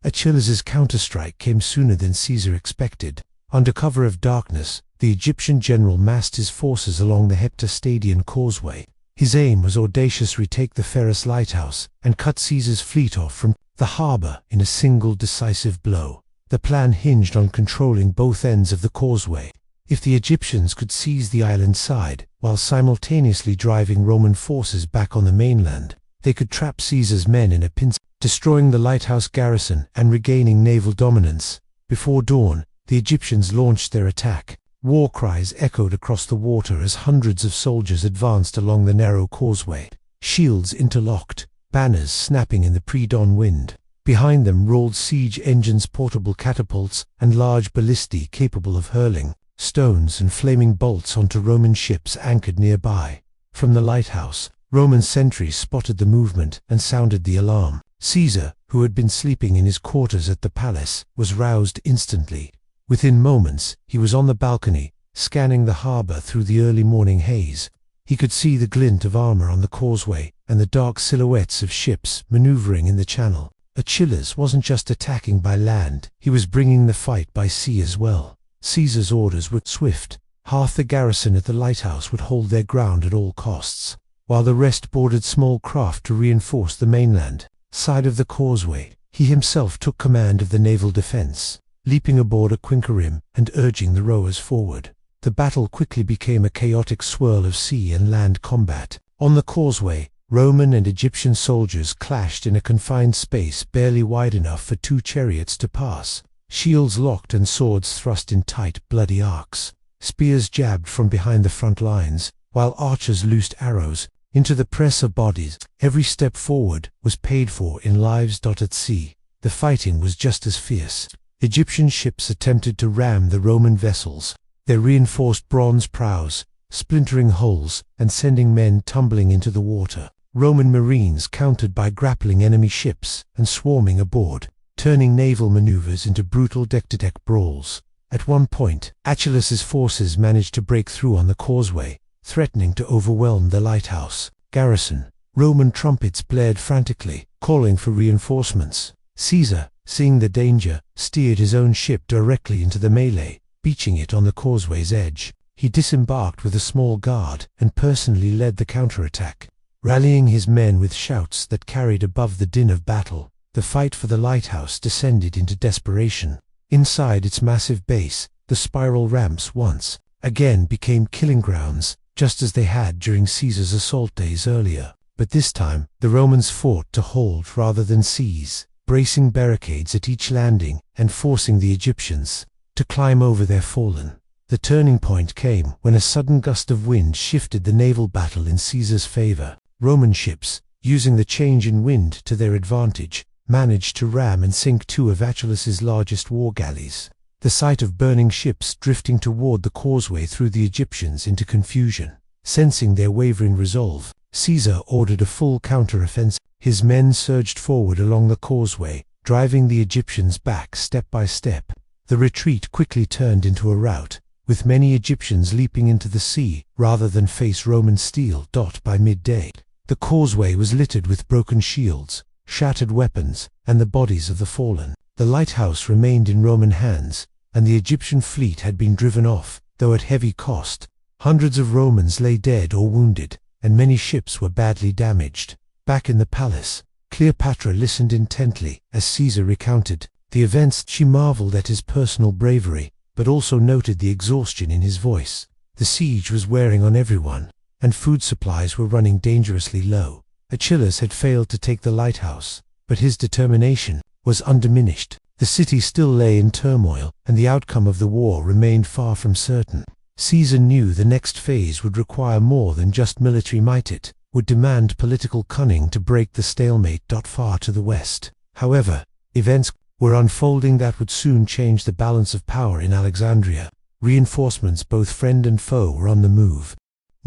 Achilles's counterstrike came sooner than Caesar expected. Under cover of darkness, the Egyptian general massed his forces along the Heptastadian causeway. His aim was audacious: retake the Pharos lighthouse and cut Caesar's fleet off from the harbor in a single decisive blow. The plan hinged on controlling both ends of the causeway. If the Egyptians could seize the island side, while simultaneously driving Roman forces back on the mainland, they could trap Caesar's men in a pincer, destroying the lighthouse garrison and regaining naval dominance. Before dawn, the Egyptians launched their attack. War cries echoed across the water as hundreds of soldiers advanced along the narrow causeway, shields interlocked, banners snapping in the pre-dawn wind. Behind them rolled siege engines, portable catapults, and large ballistae capable of hurling stones and flaming bolts onto Roman ships anchored nearby. From the lighthouse, Roman sentries spotted the movement and sounded the alarm. Caesar, who had been sleeping in his quarters at the palace, was roused instantly. Within moments, he was on the balcony, scanning the harbor through the early morning haze. He could see the glint of armor on the causeway and the dark silhouettes of ships maneuvering in the channel. Achilles wasn't just attacking by land, he was bringing the fight by sea as well. Caesar's orders were swift. Half the garrison at the lighthouse would hold their ground at all costs, while the rest boarded small craft to reinforce the mainland side of the causeway. He himself took command of the naval defense, leaping aboard a quinquereme and urging the rowers forward. The battle quickly became a chaotic swirl of sea and land combat. On the causeway, Roman and Egyptian soldiers clashed in a confined space barely wide enough for 2 chariots to pass. Shields locked and swords thrust in tight, bloody arcs. Spears jabbed from behind the front lines, while archers loosed arrows into the press of bodies. Every step forward was paid for in lives. At sea, the fighting was just as fierce. Egyptian ships attempted to ram the Roman vessels, their reinforced bronze prows splintering holes and sending men tumbling into the water. Roman marines countered by grappling enemy ships and swarming aboard, turning naval maneuvers into brutal deck-to-deck brawls. At one point, Achilles' forces managed to break through on the causeway, threatening to overwhelm the lighthouse garrison. Roman trumpets blared frantically, calling for reinforcements. Caesar, seeing the danger, steered his own ship directly into the melee, beaching it on the causeway's edge. He disembarked with a small guard and personally led the counterattack, rallying his men with shouts that carried above the din of battle. The fight for the lighthouse descended into desperation. Inside its massive base, the spiral ramps once again became killing grounds, just as they had during Caesar's assault days earlier. But this time, the Romans fought to hold rather than seize, bracing barricades at each landing and forcing the Egyptians to climb over their fallen. The turning point came when a sudden gust of wind shifted the naval battle in Caesar's favor. Roman ships, using the change in wind to their advantage, managed to ram and sink 2 of Achilles' largest war galleys. The The sight of burning ships drifting toward the causeway threw the Egyptians into confusion. Sensing their wavering resolve, Caesar ordered a full counter-offensive. His men surged forward along the causeway, driving the Egyptians back step by step. The retreat quickly turned into a rout, with many Egyptians leaping into the sea rather than face Roman steel. By midday, the causeway was littered with broken shields, shattered weapons, and the bodies of the fallen. The lighthouse remained in Roman hands, and the Egyptian fleet had been driven off, though at heavy cost. Hundreds of Romans lay dead or wounded, and many ships were badly damaged. Back in the palace, Cleopatra listened intently as Caesar recounted the events. She marveled at his personal bravery, but also noted the exhaustion in his voice. The siege was wearing on everyone, and food supplies were running dangerously low. Achilles had failed to take the lighthouse, but his determination was undiminished. The city still lay in turmoil, and the outcome of the war remained far from certain. Caesar knew the next phase would require more than just military might. It would demand political cunning to break the stalemate. Far to the west, however, events were unfolding that would soon change the balance of power in Alexandria. Reinforcements, both friend and foe, were on the move.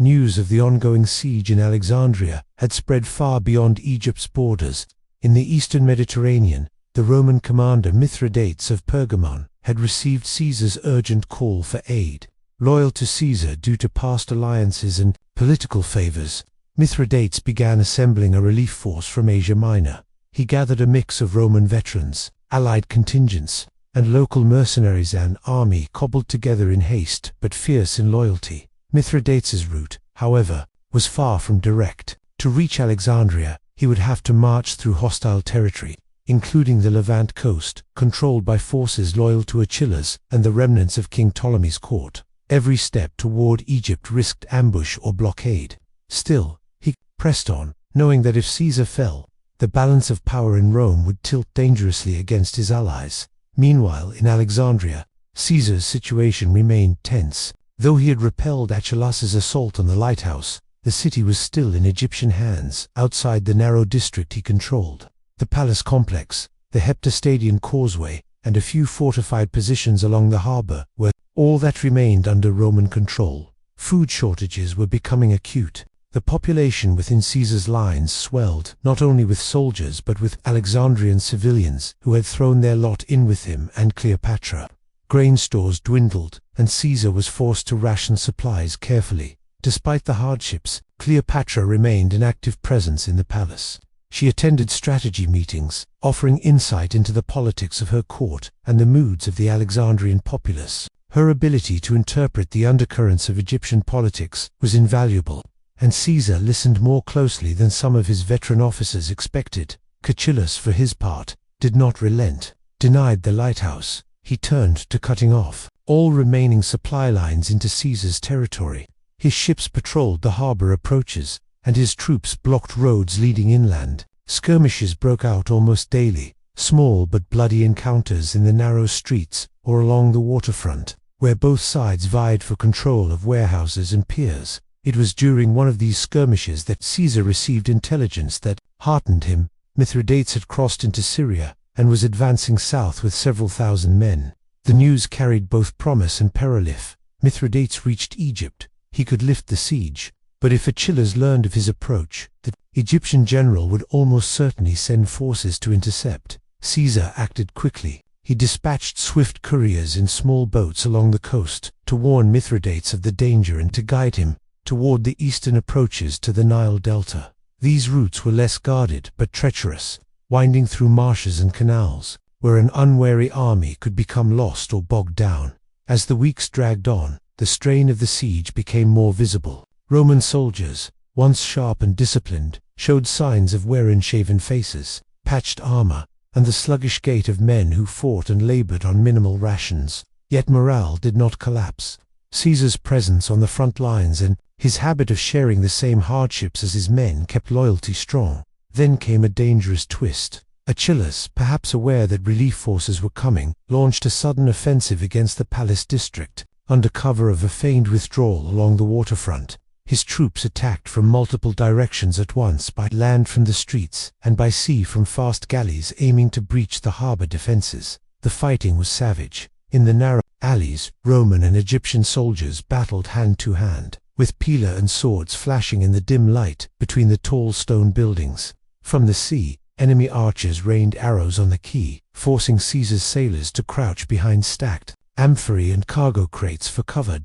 News of the ongoing siege in Alexandria had spread far beyond Egypt's borders. In the eastern Mediterranean, the Roman commander Mithridates of Pergamon had received Caesar's urgent call for aid. Loyal to Caesar due to past alliances and political favors, Mithridates began assembling a relief force from Asia Minor. He gathered a mix of Roman veterans, allied contingents, and local mercenaries, an army cobbled together in haste but fierce in loyalty. Mithridates' route, however, was far from direct. To reach Alexandria, he would have to march through hostile territory, including the Levant coast, controlled by forces loyal to Achilles and the remnants of King Ptolemy's court. Every step toward Egypt risked ambush or blockade. Still, he pressed on, knowing that if Caesar fell, the balance of power in Rome would tilt dangerously against his allies. Meanwhile, in Alexandria, Caesar's situation remained tense. Though he had repelled Achilles' assault on the lighthouse, the city was still in Egyptian hands outside the narrow district he controlled. The palace complex, the Heptastadian causeway, and a few fortified positions along the harbor were all that remained under Roman control. Food shortages were becoming acute. The population within Caesar's lines swelled, not only with soldiers but with Alexandrian civilians who had thrown their lot in with him and Cleopatra. Grain stores dwindled, and Caesar was forced to ration supplies carefully. Despite the hardships, Cleopatra remained an active presence in the palace. She attended strategy meetings, offering insight into the politics of her court and the moods of the Alexandrian populace. Her ability to interpret the undercurrents of Egyptian politics was invaluable, and Caesar listened more closely than some of his veteran officers expected. Achilles, for his part, did not relent. Denied the lighthouse, he turned to cutting off all remaining supply lines into Caesar's territory. His ships patrolled the harbor approaches, and his troops blocked roads leading inland. Skirmishes broke out almost daily, small but bloody encounters in the narrow streets or along the waterfront, where both sides vied for control of warehouses and piers. It was during one of these skirmishes that Caesar received intelligence that heartened him. Mithridates had crossed into Syria and was advancing south with several thousand men. The news carried both promise and peril. If Mithridates reached Egypt, he could lift the siege, but if Achilles learned of his approach, the Egyptian general would almost certainly send forces to intercept. Caesar acted quickly. He dispatched swift couriers in small boats along the coast to warn Mithridates of the danger and to guide him toward the eastern approaches to the Nile delta. These routes were less guarded but treacherous, winding through marshes and canals, where an unwary army could become lost or bogged down. As the weeks dragged on, the strain of the siege became more visible. Roman soldiers, once sharp and disciplined, showed signs of wear-and-shaven faces, patched armor, and the sluggish gait of men who fought and labored on minimal rations. Yet morale did not collapse. Caesar's presence on the front lines and his habit of sharing the same hardships as his men kept loyalty strong. Then came a dangerous twist. Achilles, perhaps aware that relief forces were coming, launched a sudden offensive against the palace district, under cover of a feigned withdrawal along the waterfront. His troops attacked from multiple directions at once, by land from the streets, and by sea from fast galleys aiming to breach the harbor defenses. The fighting was savage. In the narrow alleys, Roman and Egyptian soldiers battled hand to hand, with pillar and swords flashing in the dim light between the tall stone buildings. From the sea, enemy archers rained arrows on the quay, forcing Caesar's sailors to crouch behind stacked amphorae and cargo crates for cover.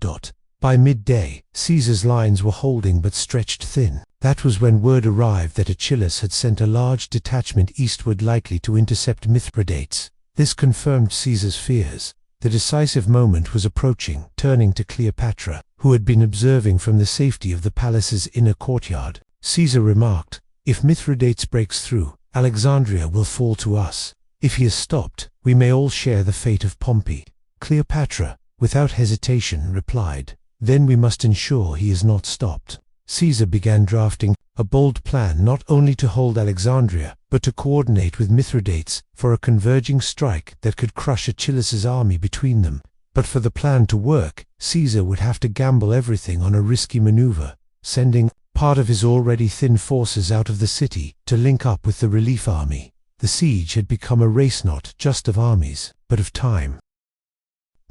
By midday, Caesar's lines were holding but stretched thin. That was when word arrived that Achilles had sent a large detachment eastward, likely to intercept Mithridates. This confirmed Caesar's fears. The decisive moment was approaching. Turning to Cleopatra, who had been observing from the safety of the palace's inner courtyard, Caesar remarked, "If Mithridates breaks through, Alexandria will fall to us. If he is stopped, we may all share the fate of Pompey." Cleopatra, without hesitation, replied, "Then we must ensure he is not stopped." Caesar began drafting a bold plan, not only to hold Alexandria, but to coordinate with Mithridates for a converging strike that could crush Achilles' army between them. But for the plan to work, Caesar would have to gamble everything on a risky maneuver, sending part of his already thin forces out of the city to link up with the relief army. The siege had become a race not just of armies, but of time.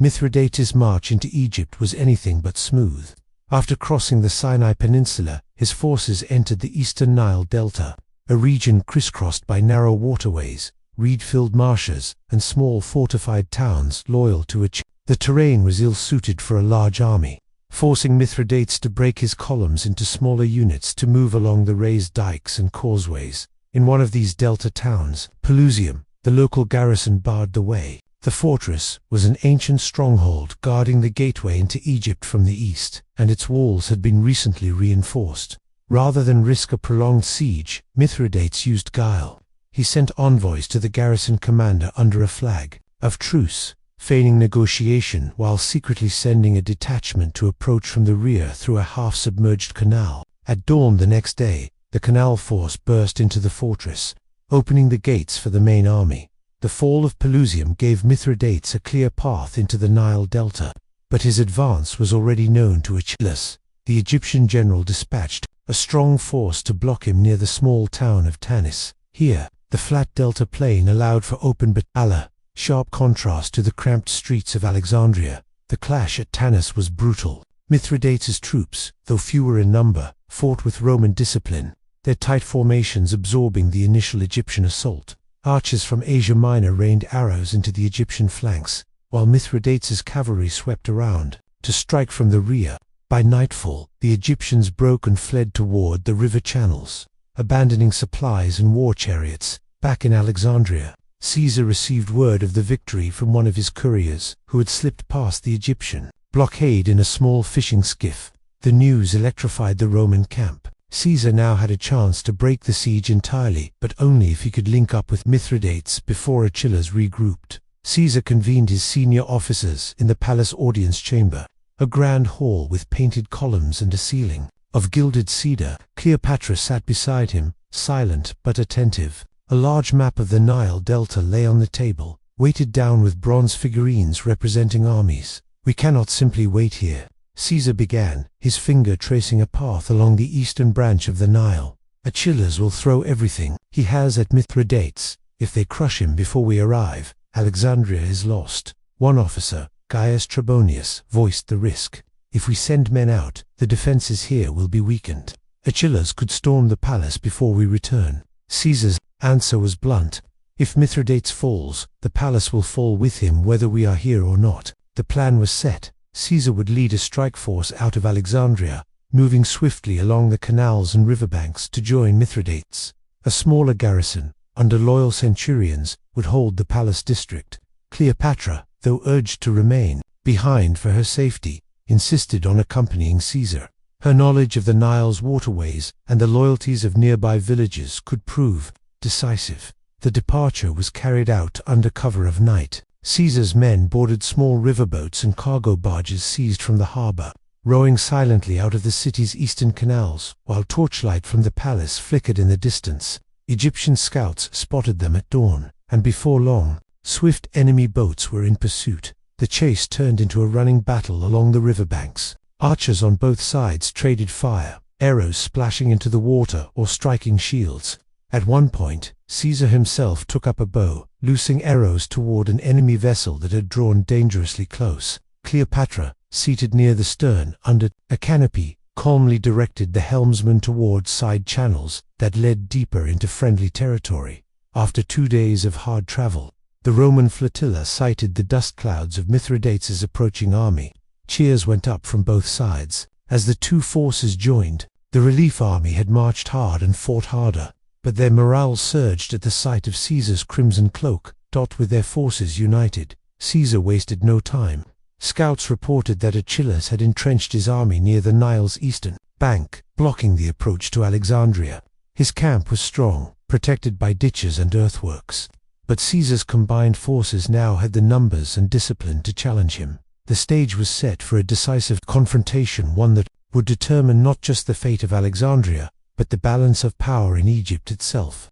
Mithridates' march into Egypt was anything but smooth. After crossing the Sinai Peninsula, his forces entered the eastern Nile Delta, a region crisscrossed by narrow waterways, reed-filled marshes, and small fortified towns loyal to Achilles. The terrain was ill-suited for a large army, forcing Mithridates to break his columns into smaller units to move along the raised dikes and causeways. In one of these delta towns, Pelusium, the local garrison barred the way. The fortress was an ancient stronghold guarding the gateway into Egypt from the east, and its walls had been recently reinforced. Rather than risk a prolonged siege, Mithridates used guile. He sent envoys to the garrison commander under a flag of truce, feigning negotiation while secretly sending a detachment to approach from the rear through a half-submerged canal. At dawn the next day, the canal force burst into the fortress, opening the gates for the main army. The fall of Pelusium gave Mithridates a clear path into the Nile Delta, but his advance was already known to Achilles. The Egyptian general dispatched a strong force to block him near the small town of Tanis. Here, the flat delta plain allowed for open battle, sharp contrast to the cramped streets of Alexandria. The clash at Tanis was brutal. Mithridates' troops, though fewer in number, fought with Roman discipline, their tight formations absorbing the initial Egyptian assault. Archers from Asia Minor rained arrows into the Egyptian flanks, while Mithridates' cavalry swept around to strike from the rear. By nightfall, the Egyptians broke and fled toward the river channels, abandoning supplies and war chariots. Back in Alexandria, Caesar received word of the victory from one of his couriers, who had slipped past the Egyptian blockade in a small fishing skiff. The news electrified the Roman camp. Caesar now had a chance to break the siege entirely, but only if he could link up with Mithridates before Achilles regrouped. Caesar convened his senior officers in the palace audience chamber, a grand hall with painted columns and a ceiling of gilded cedar. Cleopatra sat beside him, silent but attentive. A large map of the Nile Delta lay on the table, weighted down with bronze figurines representing armies. "We cannot simply wait here," Caesar began, his finger tracing a path along the eastern branch of the Nile. "Achilles will throw everything he has at Mithridates. If they crush him before we arrive, Alexandria is lost." One officer, Gaius Trebonius, voiced the risk. "If we send men out, the defenses here will be weakened. Achilles could storm the palace before we return." Caesar's answer was blunt. "If Mithridates falls, the palace will fall with him whether we are here or not." The plan was set. Caesar would lead a strike force out of Alexandria, moving swiftly along the canals and riverbanks to join Mithridates. A smaller garrison, under loyal centurions, would hold the palace district. Cleopatra, though urged to remain behind for her safety, insisted on accompanying Caesar. Her knowledge of the Nile's waterways and the loyalties of nearby villages could prove decisive. The departure was carried out under cover of night. Caesar's men boarded small riverboats and cargo barges seized from the harbor, rowing silently out of the city's eastern canals, while torchlight from the palace flickered in the distance. Egyptian scouts spotted them at dawn, and before long, swift enemy boats were in pursuit. The chase turned into a running battle along the riverbanks. Archers on both sides traded fire, arrows splashing into the water or striking shields. At one point, Caesar himself took up a bow, loosing arrows toward an enemy vessel that had drawn dangerously close. Cleopatra, seated near the stern under a canopy, calmly directed the helmsman toward side channels that led deeper into friendly territory. After 2 days of hard travel, the Roman flotilla sighted the dust clouds of Mithridates' approaching army. Cheers went up from both sides. As the two forces joined, the relief army had marched hard and fought harder, but their morale surged at the sight of Caesar's crimson cloak. With their forces united, Caesar wasted no time. Scouts reported that Achilles had entrenched his army near the Nile's eastern bank, blocking the approach to Alexandria. His camp was strong, protected by ditches and earthworks. But Caesar's combined forces now had the numbers and discipline to challenge him. The stage was set for a decisive confrontation, one that would determine not just the fate of Alexandria, but the balance of power in Egypt itself.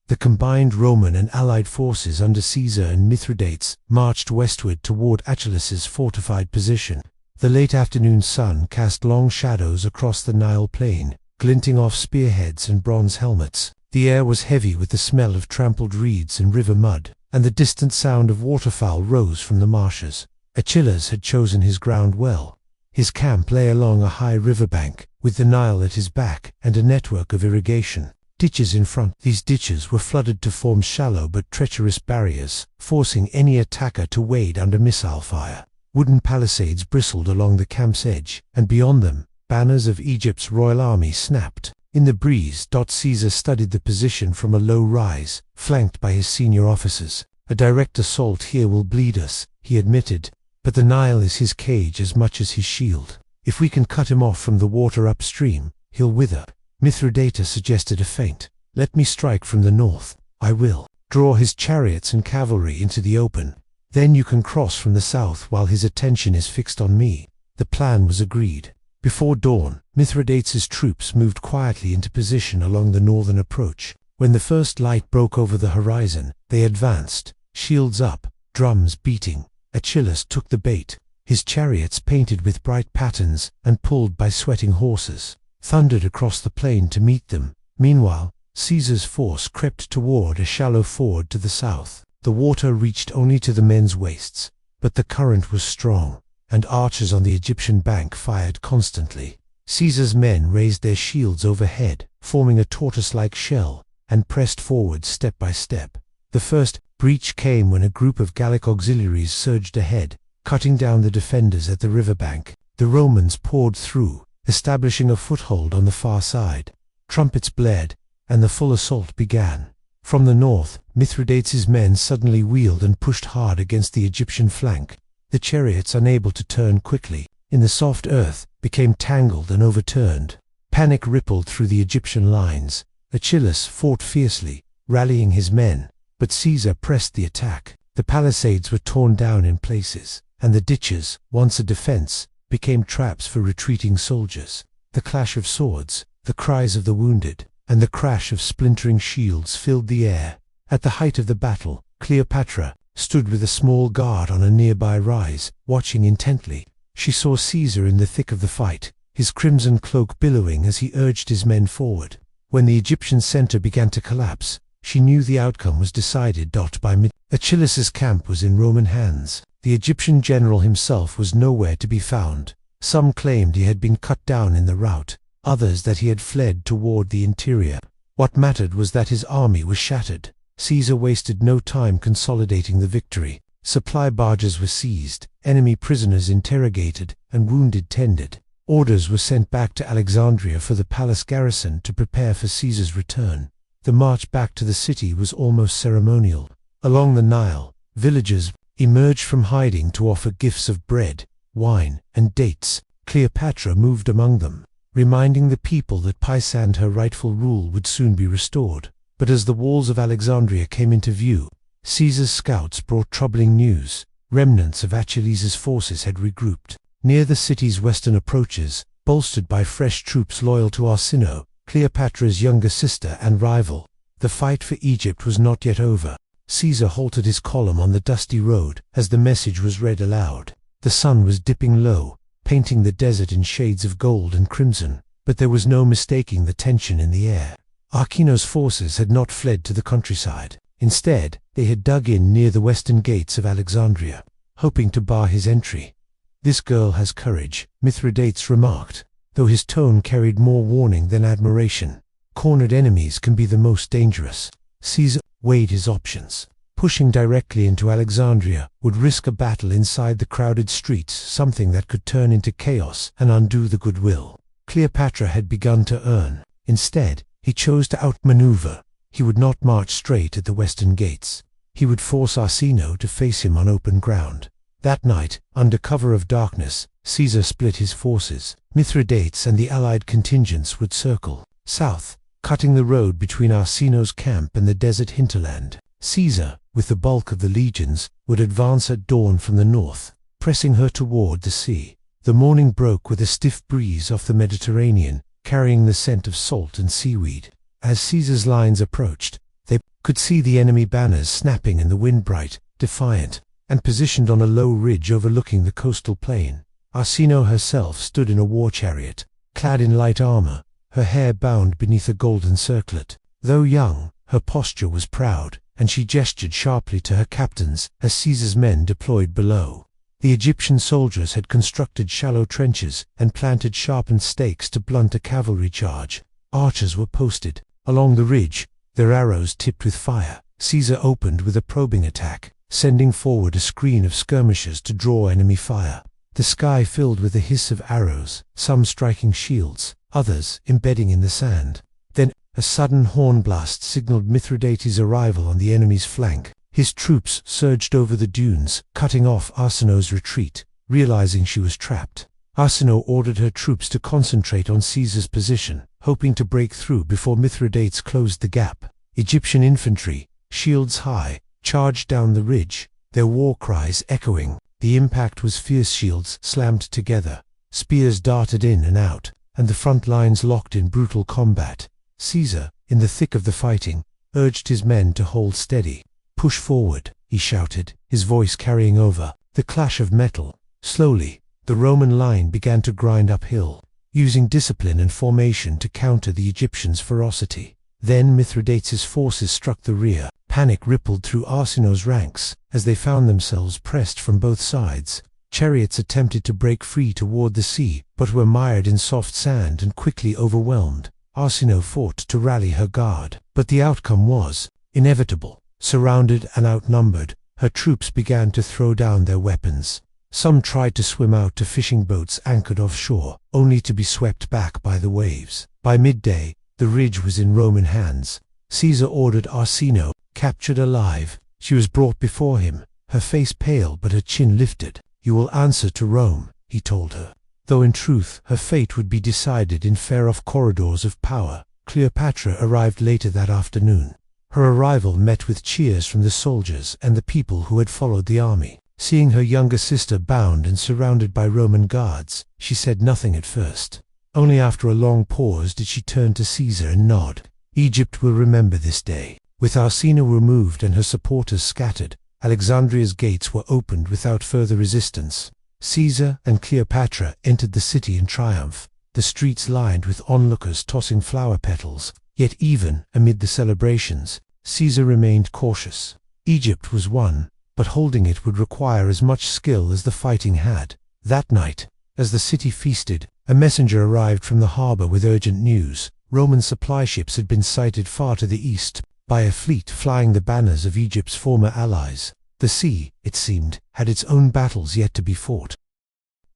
The combined Roman and allied forces under Caesar and Mithridates marched westward toward Achilles' fortified position. The late afternoon sun cast long shadows across the Nile plain, glinting off spearheads and bronze helmets. The air was heavy with the smell of trampled reeds and river mud, and the distant sound of waterfowl rose from the marshes. Achilles had chosen his ground well. His camp lay along a high riverbank, with the Nile at his back and a network of irrigation ditches in front. These ditches were flooded to form shallow but treacherous barriers, forcing any attacker to wade under missile fire. Wooden palisades bristled along the camp's edge, and beyond them, banners of Egypt's royal army snapped. In the breeze, Caesar studied the position from a low rise, flanked by his senior officers. A direct assault here will bleed us, he admitted, but the Nile is his cage as much as his shield. If we can cut him off from the water upstream, he'll wither. Mithridates suggested a feint. Let me strike from the north. I will draw his chariots and cavalry into the open. Then you can cross from the south while his attention is fixed on me. The plan was agreed. Before dawn, Mithridates' troops moved quietly into position along the northern approach. When the first light broke over the horizon, they advanced, shields up, drums beating. Achilles took the bait. His chariots, painted with bright patterns and pulled by sweating horses, thundered across the plain to meet them. Meanwhile, Caesar's force crept toward a shallow ford to the south. The water reached only to the men's waists, but the current was strong, and archers on the Egyptian bank fired constantly. Caesar's men raised their shields overhead, forming a tortoise-like shell, and pressed forward step by step. The first breach came when a group of Gallic auxiliaries surged ahead, cutting down the defenders at the riverbank. The Romans poured through, establishing a foothold on the far side. Trumpets blared, and the full assault began. From the north, Mithridates' men suddenly wheeled and pushed hard against the Egyptian flank. The chariots, unable to turn quickly in the soft earth, became tangled and overturned. Panic rippled through the Egyptian lines. Achilles fought fiercely, rallying his men, but Caesar pressed the attack. The palisades were torn down in places, and the ditches, once a defense, became traps for retreating soldiers. The clash of swords, the cries of the wounded, and the crash of splintering shields filled the air. At the height of the battle, Cleopatra stood with a small guard on a nearby rise, watching intently. She saw Caesar in the thick of the fight, his crimson cloak billowing as he urged his men forward. When the Egyptian center began to collapse, she knew the outcome was decided. By mid, Achilles' camp was in Roman hands. The Egyptian general himself was nowhere to be found. Some claimed he had been cut down in the rout, others that he had fled toward the interior. What mattered was that his army was shattered. Caesar wasted no time consolidating the victory. Supply barges were seized, enemy prisoners interrogated, and wounded tended. Orders were sent back to Alexandria for the palace garrison to prepare for Caesar's return. The march back to the city was almost ceremonial. Along the Nile, villagers emerged from hiding to offer gifts of bread, wine, and dates. Cleopatra moved among them, reminding the people that peace and her rightful rule would soon be restored. But as the walls of Alexandria came into view, Caesar's scouts brought troubling news. Remnants of Achilles' forces had regrouped near the city's western approaches, bolstered by fresh troops loyal to Arsinoe, Cleopatra's younger sister and rival. The fight for Egypt was not yet over. Caesar halted his column on the dusty road as the message was read aloud. The sun was dipping low, painting the desert in shades of gold and crimson, but there was no mistaking the tension in the air. Archino's forces had not fled to the countryside. Instead, they had dug in near the western gates of Alexandria, hoping to bar his entry. "This girl has courage," Mithridates remarked, though his tone carried more warning than admiration. "Cornered enemies can be the most dangerous." Caesar weighed his options. Pushing directly into Alexandria would risk a battle inside the crowded streets, something that could turn into chaos and undo the goodwill Cleopatra had begun to earn. Instead, he chose to outmaneuver. He would not march straight at the western gates. He would force Arsinoe to face him on open ground. That night, under cover of darkness, Caesar split his forces. Mithridates and the allied contingents would circle south, cutting the road between Arsinoe's camp and the desert hinterland. Caesar, with the bulk of the legions, would advance at dawn from the north, pressing her toward the sea. The morning broke with a stiff breeze off the Mediterranean, carrying the scent of salt and seaweed. As Caesar's lines approached, they could see the enemy banners snapping in the wind, bright, defiant, and positioned on a low ridge overlooking the coastal plain. Arsinoe herself stood in a war chariot, clad in light armor, her hair bound beneath a golden circlet. Though young, her posture was proud, and she gestured sharply to her captains as Caesar's men deployed below. The Egyptian soldiers had constructed shallow trenches and planted sharpened stakes to blunt a cavalry charge. Archers were posted along the ridge, their arrows tipped with fire. Caesar opened with a probing attack, sending forward a screen of skirmishers to draw enemy fire. The sky filled with the hiss of arrows, some striking shields, others embedding in the sand. Then, a sudden horn blast signaled Mithridates' arrival on the enemy's flank. His troops surged over the dunes, cutting off Arsinoe's retreat. Realizing she was trapped, Arsinoe ordered her troops to concentrate on Caesar's position, hoping to break through before Mithridates closed the gap. Egyptian infantry, shields high, charged down the ridge, their war cries echoing. The impact was fierce. Shields slammed together, spears darted in and out, and the front lines locked in brutal combat. Caesar, in the thick of the fighting, urged his men to hold steady. "Push forward," he shouted, his voice carrying over the clash of metal. Slowly, the Roman line began to grind uphill, using discipline and formation to counter the Egyptians' ferocity. Then Mithridates' forces struck the rear. Panic rippled through Arsinoe's ranks as they found themselves pressed from both sides. Chariots attempted to break free toward the sea, but were mired in soft sand and quickly overwhelmed. Arsinoe fought to rally her guard, but the outcome was inevitable. Surrounded and outnumbered, her troops began to throw down their weapons. Some tried to swim out to fishing boats anchored offshore, only to be swept back by the waves. By midday, the ridge was in Roman hands. Caesar ordered Arsinoe captured alive. She was brought before him, her face pale but her chin lifted. "You will answer to Rome," he told her. Though in truth her fate would be decided in far-off corridors of power. Cleopatra arrived later that afternoon. Her arrival met with cheers from the soldiers and the people who had followed the army. Seeing her younger sister bound and surrounded by Roman guards, she said nothing at first. Only after a long pause did she turn to Caesar and nod. "Egypt will remember this day." With Arsinoe removed and her supporters scattered, Alexandria's gates were opened without further resistance. Caesar and Cleopatra entered the city in triumph, the streets lined with onlookers tossing flower petals. Yet even amid the celebrations, Caesar remained cautious. Egypt was won, but holding it would require as much skill as the fighting had. That night, as the city feasted, a messenger arrived from the harbor with urgent news. Roman supply ships had been sighted far to the east by a fleet flying the banners of Egypt's former allies. The sea, it seemed, had its own battles yet to be fought.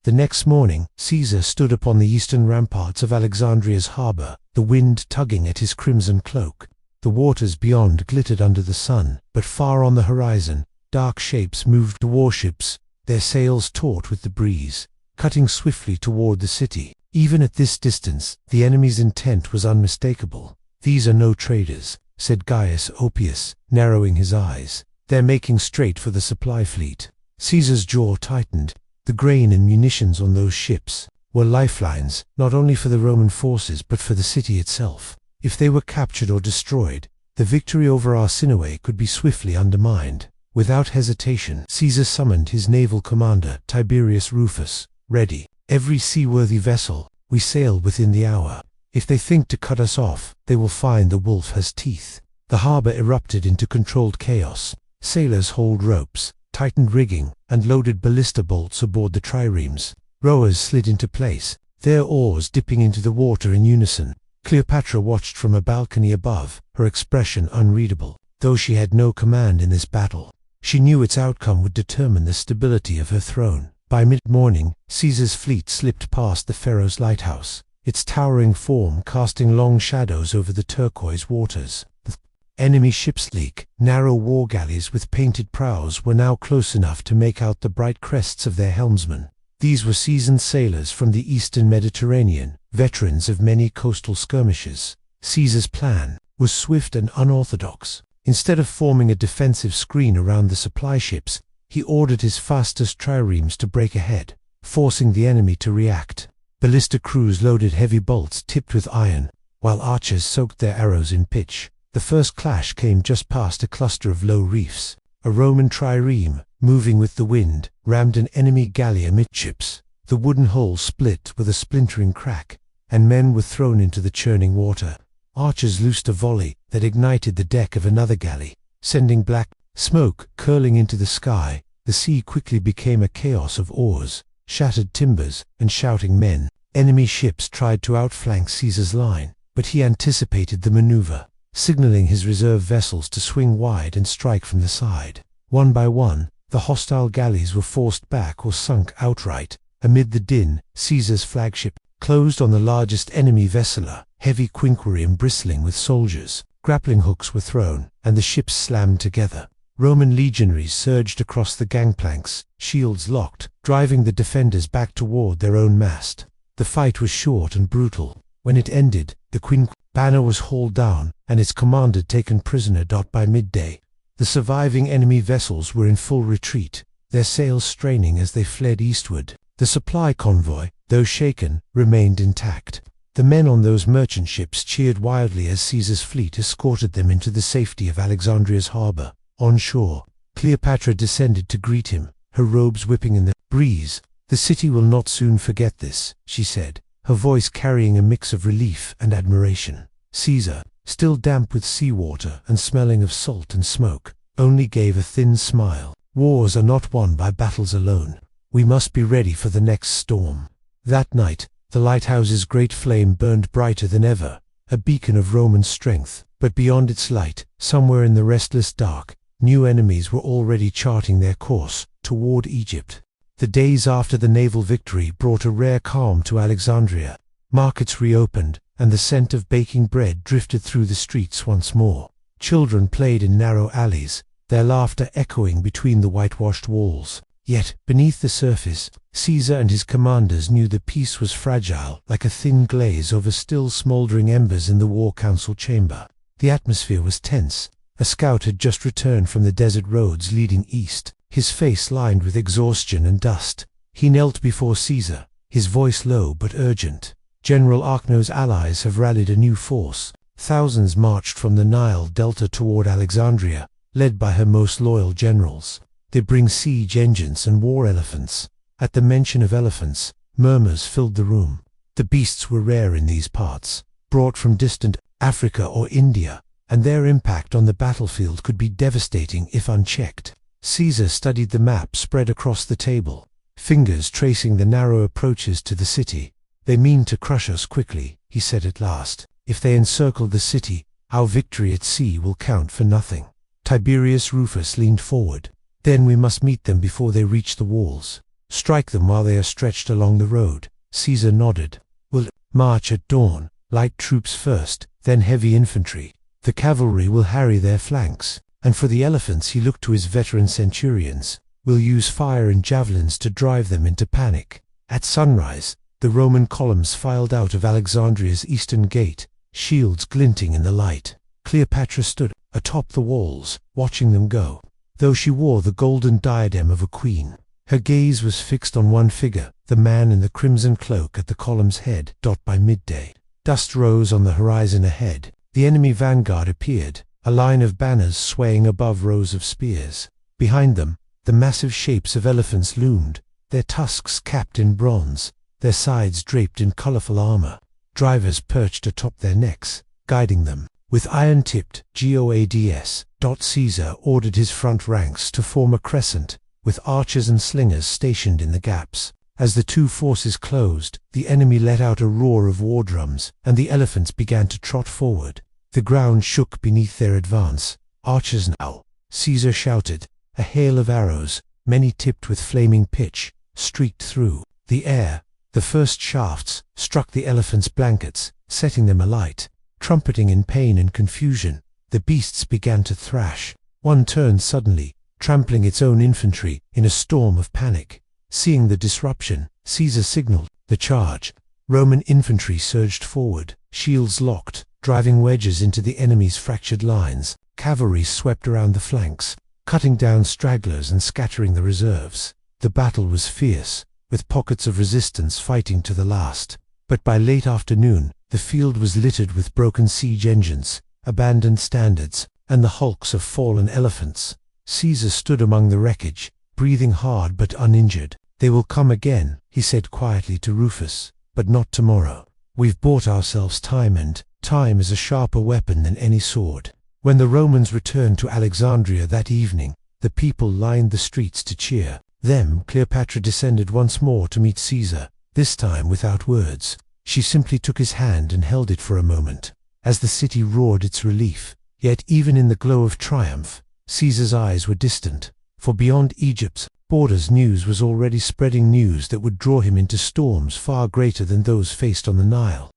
The next morning, Caesar stood upon the eastern ramparts of Alexandria's harbor, the wind tugging at his crimson cloak. The waters beyond glittered under the sun, but far on the horizon, dark shapes moved. Warships, their sails taut with the breeze, cutting swiftly toward the city. Even at this distance, the enemy's intent was unmistakable. "These are no traders," said Gaius Oppius, narrowing his eyes. "They're making straight for the supply fleet." Caesar's jaw tightened. The grain and munitions on those ships were lifelines, not only for the Roman forces but for the city itself. If they were captured or destroyed, the victory over Arsinoe could be swiftly undermined. Without hesitation, Caesar summoned his naval commander, Tiberius Rufus. "Ready, every seaworthy vessel, we sail within the hour." If they think to cut us off, they will find the wolf has teeth. The harbor erupted into controlled chaos. Sailors hauled ropes, tightened rigging, and loaded ballista bolts aboard the triremes. Rowers slid into place, their oars dipping into the water in unison. Cleopatra watched from a balcony above, her expression unreadable. Though she had no command in this battle, she knew its outcome would determine the stability of her throne. By mid-morning, Caesar's fleet slipped past the Pharaohs' lighthouse, its towering form casting long shadows over the turquoise waters. The enemy ships, sleek, narrow war galleys with painted prows, were now close enough to make out the bright crests of their helmsmen. These were seasoned sailors from the eastern Mediterranean, veterans of many coastal skirmishes. Caesar's plan was swift and unorthodox. Instead of forming a defensive screen around the supply ships, he ordered his fastest triremes to break ahead, forcing the enemy to react. Ballista crews loaded heavy bolts tipped with iron, while archers soaked their arrows in pitch. The first clash came just past a cluster of low reefs. A Roman trireme, moving with the wind, rammed an enemy galley amidships. The wooden hull split with a splintering crack, and men were thrown into the churning water. Archers loosed a volley that ignited the deck of another galley, sending black smoke curling into the sky. The sea quickly became a chaos of oars, shattered timbers, and shouting men. Enemy ships tried to outflank Caesar's line, but he anticipated the maneuver, signaling his reserve vessels to swing wide and strike from the side. One by one, the hostile galleys were forced back or sunk outright. Amid the din, Caesar's flagship closed on the largest enemy vessel, heavy quinquereme bristling with soldiers. Grappling hooks were thrown, and the ships slammed together. Roman legionaries surged across the gangplanks, shields locked, driving the defenders back toward their own mast. The fight was short and brutal. When it ended, the Queen banner was hauled down, and its commander taken prisoner. By midday, the surviving enemy vessels were in full retreat, their sails straining as they fled eastward. The supply convoy, though shaken, remained intact. The men on those merchant ships cheered wildly as Caesar's fleet escorted them into the safety of Alexandria's harbor. On shore, Cleopatra descended to greet him, her robes whipping in the breeze. "The city will not soon forget this," she said, her voice carrying a mix of relief and admiration. Caesar, still damp with seawater and smelling of salt and smoke, only gave a thin smile. "Wars are not won by battles alone. We must be ready for the next storm." That night, the lighthouse's great flame burned brighter than ever, a beacon of Roman strength. But beyond its light, somewhere in the restless dark, new enemies were already charting their course toward Egypt. The days after the naval victory brought a rare calm to Alexandria. Markets reopened, and the scent of baking bread drifted through the streets once more. Children played in narrow alleys, their laughter echoing between the whitewashed walls. Yet, beneath the surface, Caesar and his commanders knew the peace was fragile, like a thin glaze over still smoldering embers in the war council chamber. The atmosphere was tense. A scout had just returned from the desert roads leading east, his face lined with exhaustion and dust. He knelt before Caesar, his voice low but urgent. "General Archno's allies have rallied a new force. Thousands marched from the Nile delta toward Alexandria, led by her most loyal generals. They bring siege engines and war elephants." At the mention of elephants, murmurs filled the room. The beasts were rare in these parts, brought from distant Africa or India, and their impact on the battlefield could be devastating if unchecked. Caesar studied the map spread across the table, fingers tracing the narrow approaches to the city. "They mean to crush us quickly," he said at last. "If they encircle the city, our victory at sea will count for nothing." Tiberius Rufus leaned forward. "Then we must meet them before they reach the walls. Strike them while they are stretched along the road." Caesar nodded. "We'll march at dawn, light troops first, then heavy infantry. The cavalry will harry their flanks, and for the elephants," he looked to his veteran centurions, "we'll use fire and javelins to drive them into panic." At sunrise, the Roman columns filed out of Alexandria's eastern gate, shields glinting in the light. Cleopatra stood atop the walls, watching them go. Though she wore the golden diadem of a queen, her gaze was fixed on one figure, the man in the crimson cloak at the column's head. By midday, dust rose on the horizon ahead. The enemy vanguard appeared, a line of banners swaying above rows of spears. Behind them, the massive shapes of elephants loomed, their tusks capped in bronze, their sides draped in colorful armor. drivers perched atop their necks, guiding them. With iron-tipped GOADS, Caesar ordered his front ranks to form a crescent, with archers and slingers stationed in the gaps. As the two forces closed, the enemy let out a roar of war drums, and the elephants began to trot forward. The ground shook beneath their advance. Archers now, Caesar shouted. A hail of arrows, many tipped with flaming pitch, streaked through the air. The first shafts struck the elephants' blankets, setting them alight. Trumpeting in pain and confusion, the beasts began to thrash. One turned suddenly, trampling its own infantry in a storm of panic. Seeing the disruption, Caesar signaled the charge. Roman infantry surged forward, shields locked, driving wedges into the enemy's fractured lines. Cavalry swept around the flanks, cutting down stragglers and scattering the reserves. The battle was fierce, with pockets of resistance fighting to the last. But by late afternoon, the field was littered with broken siege engines, abandoned standards, and the hulks of fallen elephants. Caesar stood among the wreckage, breathing hard but uninjured. "They will come again," he said quietly to Rufus, "but not tomorrow. We've bought ourselves time, and time is a sharper weapon than any sword." When the Romans returned to Alexandria that evening, the people lined the streets to cheer them. Cleopatra descended once more to meet Caesar, this time without words. She simply took his hand and held it for a moment, as the city roared its relief. Yet even in the glow of triumph, Caesar's eyes were distant, for beyond Egypt's borders news was already spreading, news that would draw him into storms far greater than those faced on the Nile.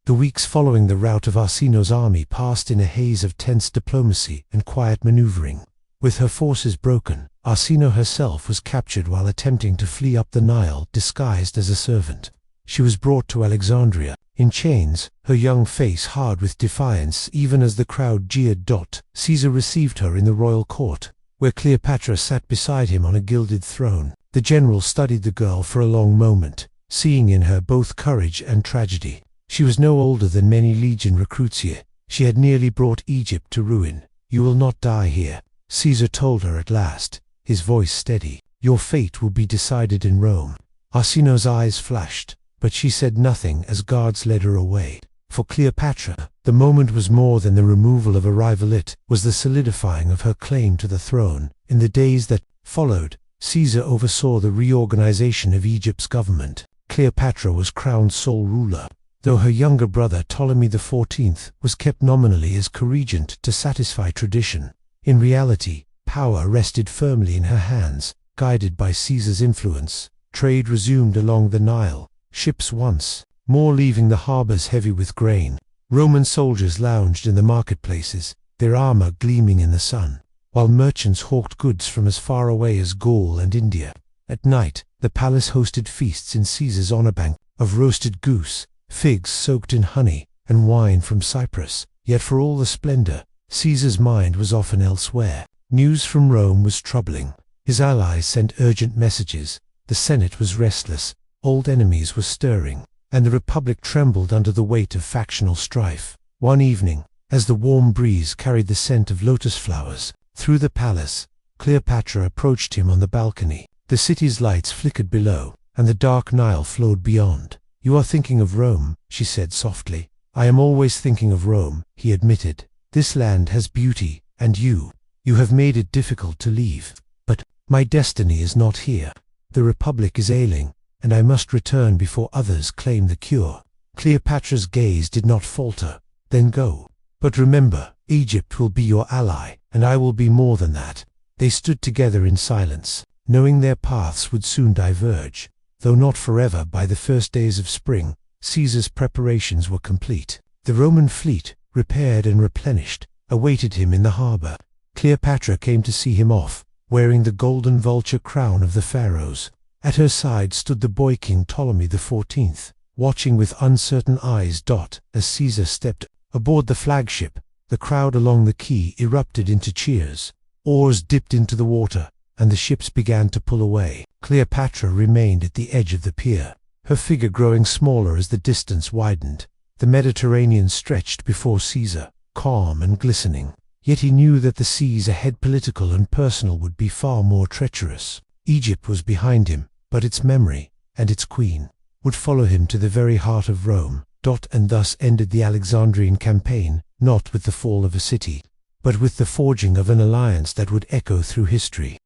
The weeks following the rout of Arsinoe's army passed in a haze of tense diplomacy and quiet maneuvering. With her forces broken, Arsinoe herself was captured while attempting to flee up the Nile disguised as a servant. She was brought to Alexandria, in chains, her young face hard with defiance even as the crowd jeered. Caesar received her in the royal court, where Cleopatra sat beside him on a gilded throne. The general studied the girl for a long moment, seeing in her both courage and tragedy. She was no older than many legion recruits here. She had nearly brought Egypt to ruin. "You will not die here," Caesar told her at last, his voice steady. "Your fate will be decided in Rome." Arsinoe's eyes flashed, but she said nothing as guards led her away. For Cleopatra, the moment was more than the removal of a rival, it was the solidifying of her claim to the throne. In the days that followed, Caesar oversaw the reorganization of Egypt's government. Cleopatra was crowned sole ruler, though her younger brother Ptolemy XIV was kept nominally as co-regent to satisfy tradition. In reality, power rested firmly in her hands, guided by Caesar's influence. Trade resumed along the Nile, ships once more leaving the harbors heavy with grain. Roman soldiers lounged in the marketplaces, their armor gleaming in the sun, while merchants hawked goods from as far away as Gaul and India. At night, the palace hosted feasts in Caesar's honor bank of roasted goose, figs soaked in honey, and wine from Cyprus. Yet for all the splendor, Caesar's mind was often elsewhere. News from Rome was troubling. His allies sent urgent messages. The Senate was restless, old enemies were stirring, and the Republic trembled under the weight of factional strife. One evening, as the warm breeze carried the scent of lotus flowers through the palace, Cleopatra approached him on the balcony. The city's lights flickered below, and the dark Nile flowed beyond. "You are thinking of Rome," she said softly. "I am always thinking of Rome," he admitted. "This land has beauty, and you have made it difficult to leave. But my destiny is not here. The Republic is ailing, and I must return before others claim the cure." Cleopatra's gaze did not falter. "Then go. But remember, Egypt will be your ally, and I will be more than that." They stood together in silence, knowing their paths would soon diverge. Though not forever, by the first days of spring, Caesar's preparations were complete. The Roman fleet, repaired and replenished, awaited him in the harbor. Cleopatra came to see him off, wearing the golden vulture crown of the Pharaohs. At her side stood the boy king Ptolemy XIV, watching with uncertain eyes. As Caesar stepped aboard the flagship, the crowd along the quay erupted into cheers. Oars dipped into the water, and the ships began to pull away. Cleopatra remained at the edge of the pier, her figure growing smaller as the distance widened. The Mediterranean stretched before Caesar, calm and glistening. Yet he knew that the seas ahead, political and personal, would be far more treacherous. Egypt was behind him, but its memory, and its queen, would follow him to the very heart of Rome. And thus ended the Alexandrian campaign, not with the fall of a city, but with the forging of an alliance that would echo through history.